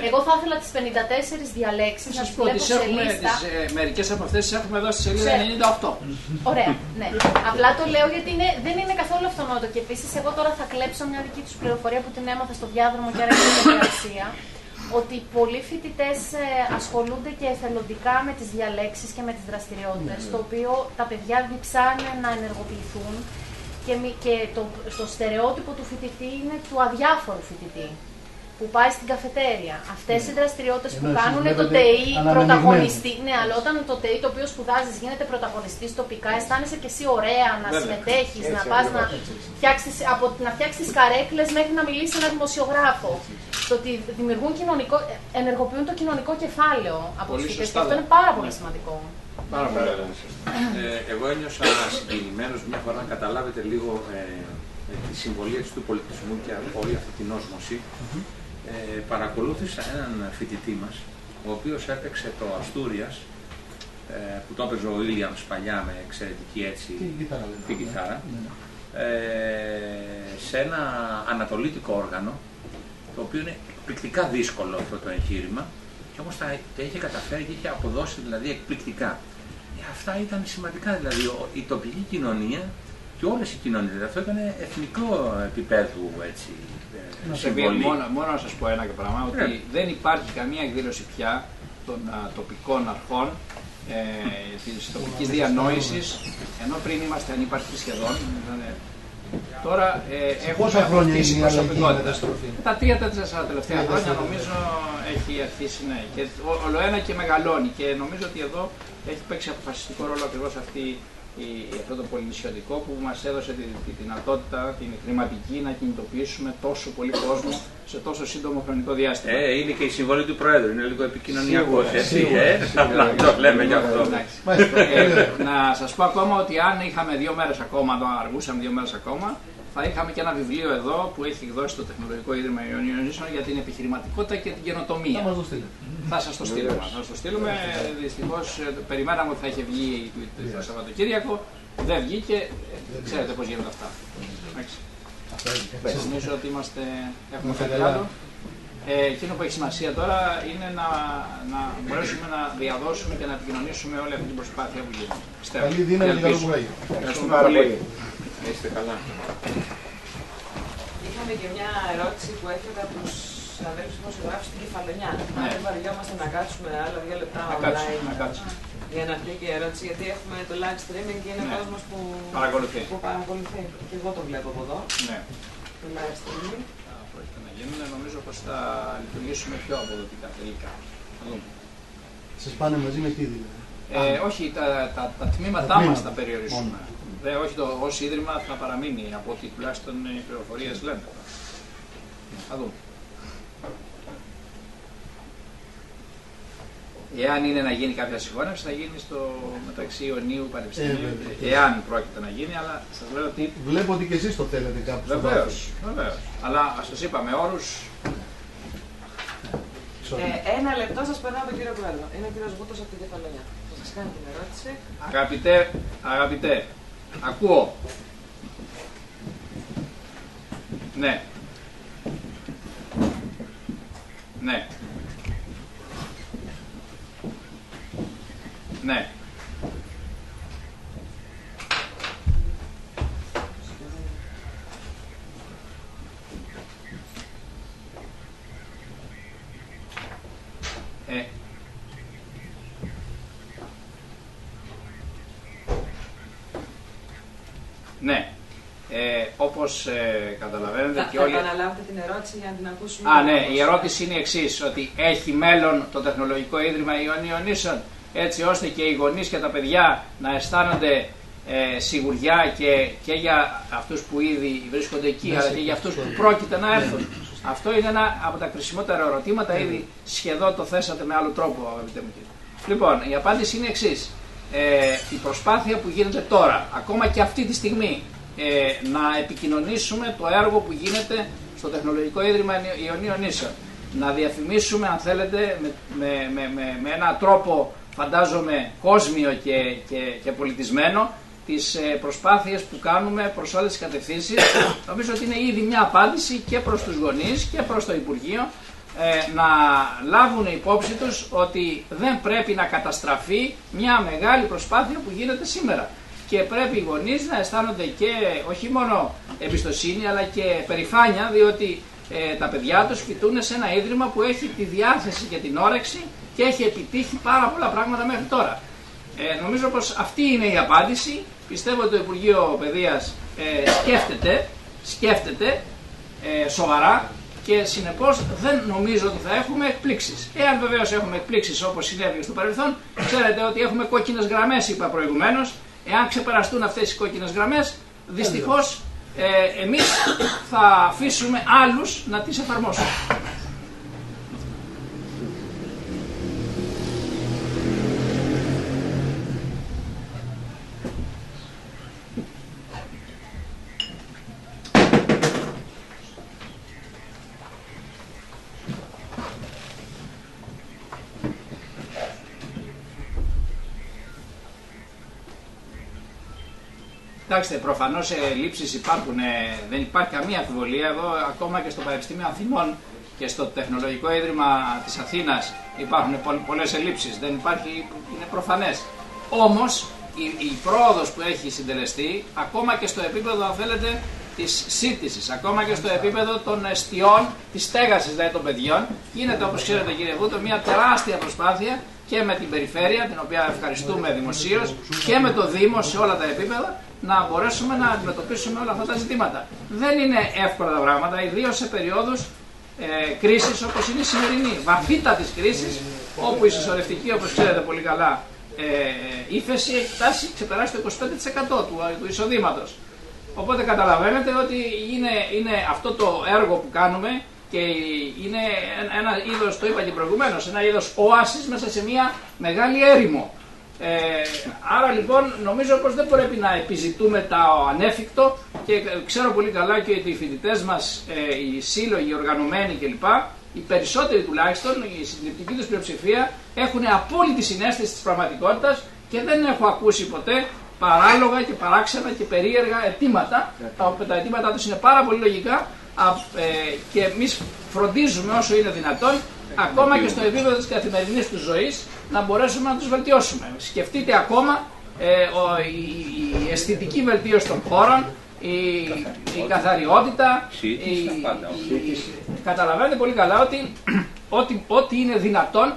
εγώ θα ήθελα τις 54 διαλέξεις να τις βλέπω σε λίστα. Μερικές από αυτές τις έχουμε εδώ στη σελίδα 98. Ωραία, ναι. Απλά το λέω γιατί δεν είναι καθόλου αυτονόητο. Και επίσης, εγώ τώρα θα κλέψω μια δική τους πληροφορία που την έμαθα στο διάδρομο και άρα και στην εργασία. Ότι πολλοί φοιτητές ασχολούνται και εθελοντικά με τις διαλέξεις και με τις δραστηριότητες, το οποίο τα παιδιά διψάνε να ενεργοποιηθούν και το στερεότυπο του φοιτητή είναι του αδιάφορου φοιτητή, που πάει στην καφετέρια. Αυτές οι δραστηριότητες που κάνουν το ΤΕΗ πρωταγωνιστή. Ναι, αλλά όταν το ΤΕΗ το οποίο σπουδάζεις γίνεται πρωταγωνιστής τοπικά, αισθάνεσαι και εσύ ωραία να συμμετέχεις, να πας να φτιάξεις καρέκλες μέχρι να μιλήσεις σε έναν δημοσιογράφο. Το ότι ενεργοποιούν το κοινωνικό κεφάλαιο από τους φοιτητές και αυτό είναι πάρα πολύ σημαντικό. Πάρα πολύ. Εγώ ένιωσα συγκινημένος μια φορά να καταλάβετε λίγο τη συμβολή του πολιτισμού και όλη αυτή την όσμωση. Παρακολούθησα έναν φοιτητή μας, ο οποίος έπαιξε το Αστούριας, που το έπαιζε ο Ήλιαμς παλιά με εξαιρετική έτσι την κιθάρα, σε ένα ανατολίτικο όργανο, το οποίο είναι εκπληκτικά δύσκολο αυτό το εγχείρημα, και όμως τα είχε καταφέρει και είχε αποδώσει δηλαδή εκπληκτικά. Αυτά ήταν σημαντικά, δηλαδή η τοπική κοινωνία και όλες οι κοινωνίες, αυτό ήταν εθνικό επίπεδο έτσι. Μόνο να σας πω ένα πράγμα, ότι δεν υπάρχει καμία εκδήλωση πια των τοπικών αρχών της τοπικής διανόησης, ενώ πριν είμαστε ανύπαρκτοι σχεδόν. Τώρα έχουμε αποκτήσει προσωπικότητα. Τα 3-4 τελευταία χρόνια νομίζω έχει αρχίσει και ολοένα και μεγαλώνει, και νομίζω ότι εδώ έχει παίξει αποφασιστικό ρόλο ακριβώς αυτό το πολυνησιωτικό που μας έδωσε τη δυνατότητα, την χρηματική, να κινητοποιήσουμε τόσο πολύ κόσμο σε τόσο σύντομο χρονικό διάστημα. Είναι και η συμβολή του Προέδρου, είναι λίγο επικοινωνιακός, έτσι, το λέμε γι' αυτό. Να σας πω ακόμα ότι αν είχαμε 2 μέρες ακόμα, αν αργούσαμε 2 μέρες ακόμα, θα είχαμε και ένα βιβλίο εδώ που έχει εκδώσει το Τεχνολογικό Ίδρυμα Ιωνίων για την επιχειρηματικότητα και την καινοτομία. Θα σας το στείλουμε. Θα σας το στείλουμε. Δυστυχώς περιμέναμε ότι θα είχε βγει το Σαββατοκύριακο. Δεν βγήκε. Ξέρετε πώς γίνονται αυτά. Νομίζω ότι έχουμε κάτι άλλο. Εκείνο που έχει σημασία τώρα είναι να μπορέσουμε να διαδώσουμε και να επικοινωνήσουμε όλη αυτή την προσπάθεια που γίνεται. Καλή δύναμη και καλό κουράγιο. Ευχαριστούμε πολύ. Είστε καλά. Είχαμε και μια ερώτηση που έρχεται από τους συναδέλφους δημοσιογράφους στην Κεφαλονιά. Αν δεν βαριόμαστε να κάτσουμε άλλα 2 λεπτά online για να έρθει και η ερώτηση, γιατί έχουμε το live streaming και είναι κόσμος που παρακολουθεί. Και εγώ το βλέπω από εδώ. Ναι. Το live streaming. Πρόκειται να γίνουν, νομίζω πως θα λειτουργήσουμε πιο αποδοτικά τελικά. Σας πάνε μαζί με τι δηλαδή? Όχι, τα τμήματά μας θα περιορίσουμε. Όχι, ως ίδρυμα θα παραμείνει, από ό,τι τουλάχιστον οι πληροφορίες λένε. Θα δούμε. Εάν είναι να γίνει κάποια συγχώνευση, θα γίνει στο μεταξύ Ιωνίου Πανεπιστημίου. Εάν πρόκειται να γίνει, αλλά σας λέω ότι. Βλέπω ότι και εσείς το θέλετε κάπου. Βεβαίως. Αλλά σας είπαμε όρους. Ένα λεπτό σας περνάω τον κύριο Πρόεδρο. Είναι ο κύριος Βούτος από την Κεφαλονιά. Θα σας κάνει την ερώτηση. Αγαπητέ, ακούω. Ναι. Ναι. Ναι. Ναι. Όπως καταλαβαίνετε και όλοι... Θα επαναλάβετε την ερώτηση για να την ακούσουμε. Ναι, η ερώτηση είναι η εξής, ότι έχει μέλλον το Τεχνολογικό Ίδρυμα Ιωνίων Νήσων, έτσι ώστε και οι γονείς και τα παιδιά να αισθάνονται σιγουριά και για αυτούς που ήδη βρίσκονται εκεί, αλλά και για αυτούς που πρόκειται να έρθουν. Αυτό είναι ένα από τα κρισιμότερα ερωτήματα, ήδη σχεδόν το θέσατε με άλλο τρόπο, αγαπητέ μου κύριε. Λοιπόν, η απάντηση είναι η εξής. Η προσπάθεια που γίνεται τώρα, ακόμα και αυτή τη στιγμή, να επικοινωνήσουμε το έργο που γίνεται στο Τεχνολογικό Ίδρυμα Ιωνίων Νήσων. Να διαφημίσουμε, αν θέλετε, με έναν τρόπο, φαντάζομαι, κόσμιο και πολιτισμένο, τις προσπάθειες που κάνουμε προς όλες τις κατευθύνσεις. Νομίζω ότι είναι ήδη μια απάντηση και προς τους γονείς και προς το Υπουργείο, να λάβουν υπόψη τους ότι δεν πρέπει να καταστραφεί μια μεγάλη προσπάθεια που γίνεται σήμερα. Και πρέπει οι γονείς να αισθάνονται και όχι μόνο εμπιστοσύνη, αλλά και περηφάνεια, διότι τα παιδιά τους φοιτούν σε ένα ίδρυμα που έχει τη διάθεση και την όρεξη και έχει επιτύχει πάρα πολλά πράγματα μέχρι τώρα. Νομίζω πως αυτή είναι η απάντηση. Πιστεύω ότι το Υπουργείο Παιδείας σκέφτεται σοβαρά και συνεπώς δεν νομίζω ότι θα έχουμε εκπλήξεις. Εάν βεβαίως έχουμε εκπλήξεις όπως συνέβη στο παρελθόν, ξέρετε ότι έχουμε κόκκινες γραμμές, είπα προηγουμένως. Εάν ξεπεραστούν αυτές οι κόκκινες γραμμές, δυστυχώς εμείς θα αφήσουμε άλλους να τις εφαρμόσουν. Κοιτάξτε, προφανώς ελλείψεις υπάρχουν, δεν υπάρχει καμία αμφιβολία. Εδώ, ακόμα και στο Πανεπιστήμιο Αθηνών και στο Τεχνολογικό Ίδρυμα της Αθήνας υπάρχουν πολλές ελλείψεις. Δεν υπάρχει, είναι προφανές. Όμως, η πρόοδος που έχει συντελεστεί, ακόμα και στο επίπεδο, αν θέλετε, της σύντησης, ακόμα και στο επίπεδο των εστιών, της στέγασης δηλαδή των παιδιών, γίνεται, όπως ξέρετε κύριε Βούτο, μια τεράστια προσπάθεια και με την περιφέρεια, την οποία ευχαριστούμε δημοσίως, και με το Δήμο σε όλα τα επίπεδα, να μπορέσουμε να αντιμετωπίσουμε όλα αυτά τα ζητήματα. Δεν είναι εύκολα τα πράγματα, ιδίως σε περιόδους κρίσης όπως είναι η σημερινή, βαθύτατης κρίσης, όπου η συσσωρευτική, όπως ξέρετε πολύ καλά, ύφεση έχει ξεπεράσει το 25% του εισοδήματος. Οπότε καταλαβαίνετε ότι είναι αυτό το έργο που κάνουμε και είναι ένα είδος, το είπα και προηγουμένως, ένα είδος οάσης μέσα σε μια μεγάλη έρημο. Άρα λοιπόν νομίζω πως δεν πρέπει να επιζητούμε τα ανέφικτο και ξέρω πολύ καλά και ότι οι φοιτητές μας, οι σύλλογοι, οι οργανωμένοι κλπ, οι περισσότεροι τουλάχιστον, η συντριπτική τους πλειοψηφία έχουν απόλυτη συναίσθηση της πραγματικότητας και δεν έχω ακούσει ποτέ παράλογα και παράξενα και περίεργα αιτήματα. Τα αιτήματά τους είναι πάρα πολύ λογικά και εμείς φροντίζουμε όσο είναι δυνατόν, ακόμα και στο επίπεδο της καθημερινής τους ζωής, να μπορέσουμε να τους βελτιώσουμε. Σκεφτείτε ακόμα η αισθητική βελτίωση των χώρων, η καθαριότητα, καταλαβαίνετε πολύ καλά ότι ό,τι είναι δυνατόν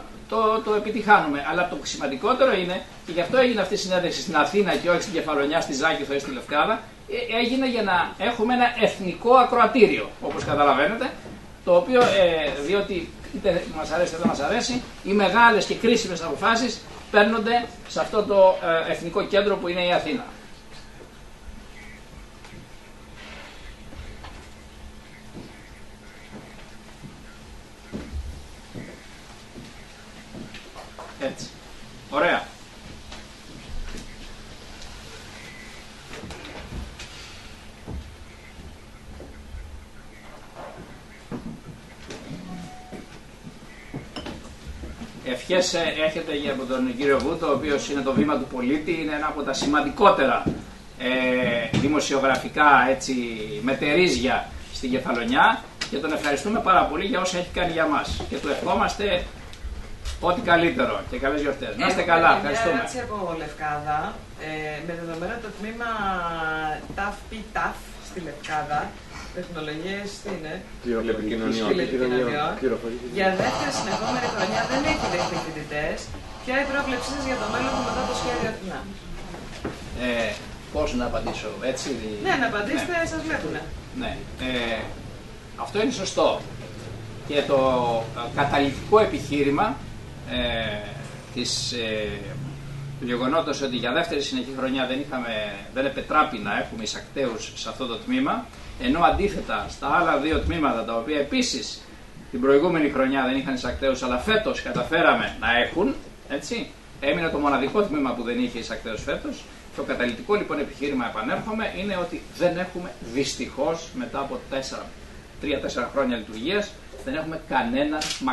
το επιτυχάνουμε. Αλλά το σημαντικότερο είναι, και γι' αυτό έγινε αυτή η συνέντευξη στην Αθήνα και όχι στην Κεφαλονιά, στη Ζάκηθο ή στη Λευκάδα, έγινε για να έχουμε ένα εθνικό ακροατήριο, όπως καταλαβαίνετε, το οποίο, διότι είτε μας αρέσει είτε δεν μας αρέσει, οι μεγάλες και κρίσιμες αποφάσεις παίρνονται σε αυτό το εθνικό κέντρο που είναι η Αθήνα. Έτσι. Ωραία. Ευχές έχετε για από τον κύριο Βούτο, ο οποίος είναι το βήμα του πολίτη, είναι ένα από τα σημαντικότερα δημοσιογραφικά έτσι, μετερίζια στην Κεφαλονιά και τον ευχαριστούμε πάρα πολύ για όσα έχει κάνει για μας και του ευχόμαστε ό,τι καλύτερο και καλές γιορτές. Να είστε καλά, ευχαριστούμε. Μια ερώτηση από Λευκάδα, με δεδομένο το τμήμα ΤΑΦ στη Λευκάδα, τεχνολογίες τι είναι, τηλεπικοινωνιών. Για δεύτερη συνεχόμενη χρονιά δεν έχει δεχτεί φοιτητές. Ποια είναι η πρόβλεψή σας για το μέλλον του μετά το σχέδιο Αθηνά? Πώς να απαντήσω, έτσι? Ναι, να απαντήσετε, σας βλέπουνε. Ναι, αυτό είναι σωστό. Και το καταλυτικό επιχείρημα του γεγονότος ότι για δεύτερη συνεχή χρονιά δεν επετράπη να έχουμε εισακτέους σε αυτό το τμήμα, ενώ αντίθετα στα άλλα δύο τμήματα, τα οποία επίσης την προηγούμενη χρονιά δεν είχαν εισακτέους, αλλά φέτος καταφέραμε να έχουν, έτσι, έμεινε το μοναδικό τμήμα που δεν είχε εισακτέους φέτος. Το καταλυτικό λοιπόν επιχείρημα, επανέρχομαι, είναι ότι δεν έχουμε δυστυχώς μετά από 3-4 χρόνια λειτουργίας, δεν έχουμε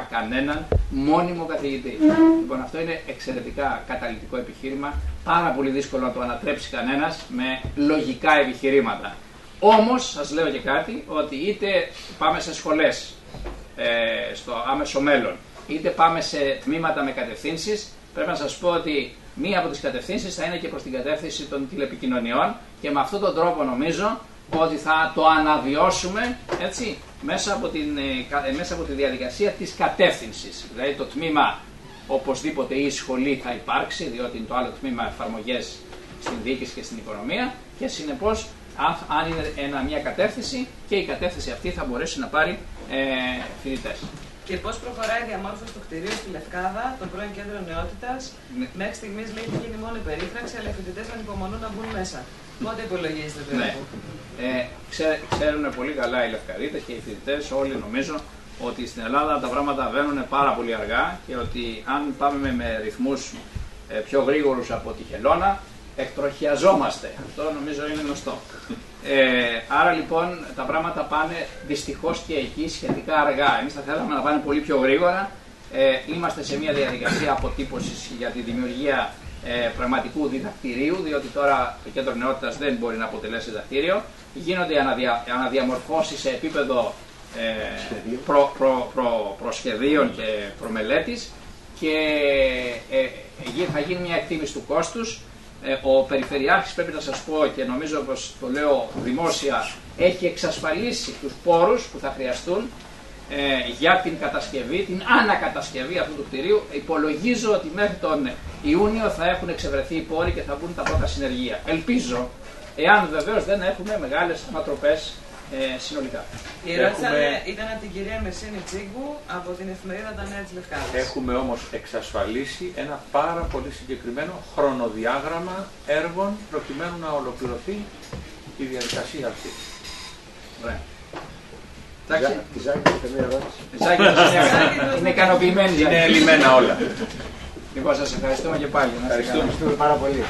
κανέναν μόνιμο καθηγητή. Λοιπόν, αυτό είναι εξαιρετικά καταλυτικό επιχείρημα, πάρα πολύ δύσκολο να το ανατρέψει κανένας με λογικά επιχειρήματα. Όμως, σας λέω και κάτι, ότι είτε πάμε σε σχολές στο άμεσο μέλλον, είτε πάμε σε τμήματα με κατευθύνσεις, πρέπει να σας πω ότι μία από τις κατευθύνσεις θα είναι και προς την κατεύθυνση των τηλεπικοινωνιών και με αυτόν τον τρόπο νομίζω ότι θα το αναβιώσουμε, έτσι, μέσα από τη διαδικασία της κατεύθυνσης. Δηλαδή το τμήμα οπωσδήποτε η σχολή θα υπάρξει, διότι είναι το άλλο τμήμα εφαρμογές στην διοίκηση και στην οικονομία και συνεπώς αν είναι μια κατεύθυνση και η κατεύθυνση αυτή θα μπορέσει να πάρει φοιτητές. Και πώς προχωράει η διαμόρφωση του κτηρίου στη Λευκάδα, το πρώην κέντρο νεότητας? Ναι. Μέχρι στιγμής λέει ότι γίνει μόνο η περίφραξη, αλλά οι φοιτητές ανυπομονούν να μπουν μέσα. Πότε υπολογίζετε περίπου? Ναι. Ξέρουν πολύ καλά οι Λευκαδίτες και οι φοιτητές όλοι νομίζω ότι στην Ελλάδα τα πράγματα βαίνουν πάρα πολύ αργά και ότι αν πάμε με ρυθμούς πιο γρήγορους από τη χελώνα, εκτροχιαζόμαστε. Αυτό νομίζω είναι γνωστό. Άρα λοιπόν τα πράγματα πάνε δυστυχώς και εκεί σχετικά αργά. Εμείς θα θέλαμε να πάνε πολύ πιο γρήγορα. Είμαστε σε μια διαδικασία αποτύπωσης για τη δημιουργία πραγματικού διδακτηρίου, διότι τώρα το κέντρο νεότητας δεν μπορεί να αποτελέσει διδακτήριο. Γίνονται αναδιαμορφώσεις σε επίπεδο προσχεδίων και προμελέτης και θα γίνει μια εκτίμηση του κόστους. Ο Περιφερειάρχης, πρέπει να σας πω και νομίζω πως το λέω δημόσια, έχει εξασφαλίσει τους πόρους που θα χρειαστούν για την κατασκευή, την ανακατασκευή αυτού του κτηρίου. Υπολογίζω ότι μέχρι τον Ιούνιο θα έχουν εξευρεθεί οι πόροι και θα μπουν τα πρώτα συνεργεία. Ελπίζω, εάν βεβαίως δεν έχουμε μεγάλες ανατροπές συνολικά. Η ερώτηση ήταν από την κυρία Μερσίνη Τσίγκου από την εφημερίδα Τα Νέα της Λευκάδας. Έχουμε όμως εξασφαλίσει ένα πάρα πολύ συγκεκριμένο χρονοδιάγραμμα έργων προκειμένου να ολοκληρωθεί η διαδικασία αυτή. Ωραία. Η Ζάκη είχε μια ερώτηση. Είναι ικανοποιημένη. Είναι λυμμένα όλα. Λοιπόν, σας ευχαριστούμε και πάλι. Ευχαριστούμε πάρα πολύ.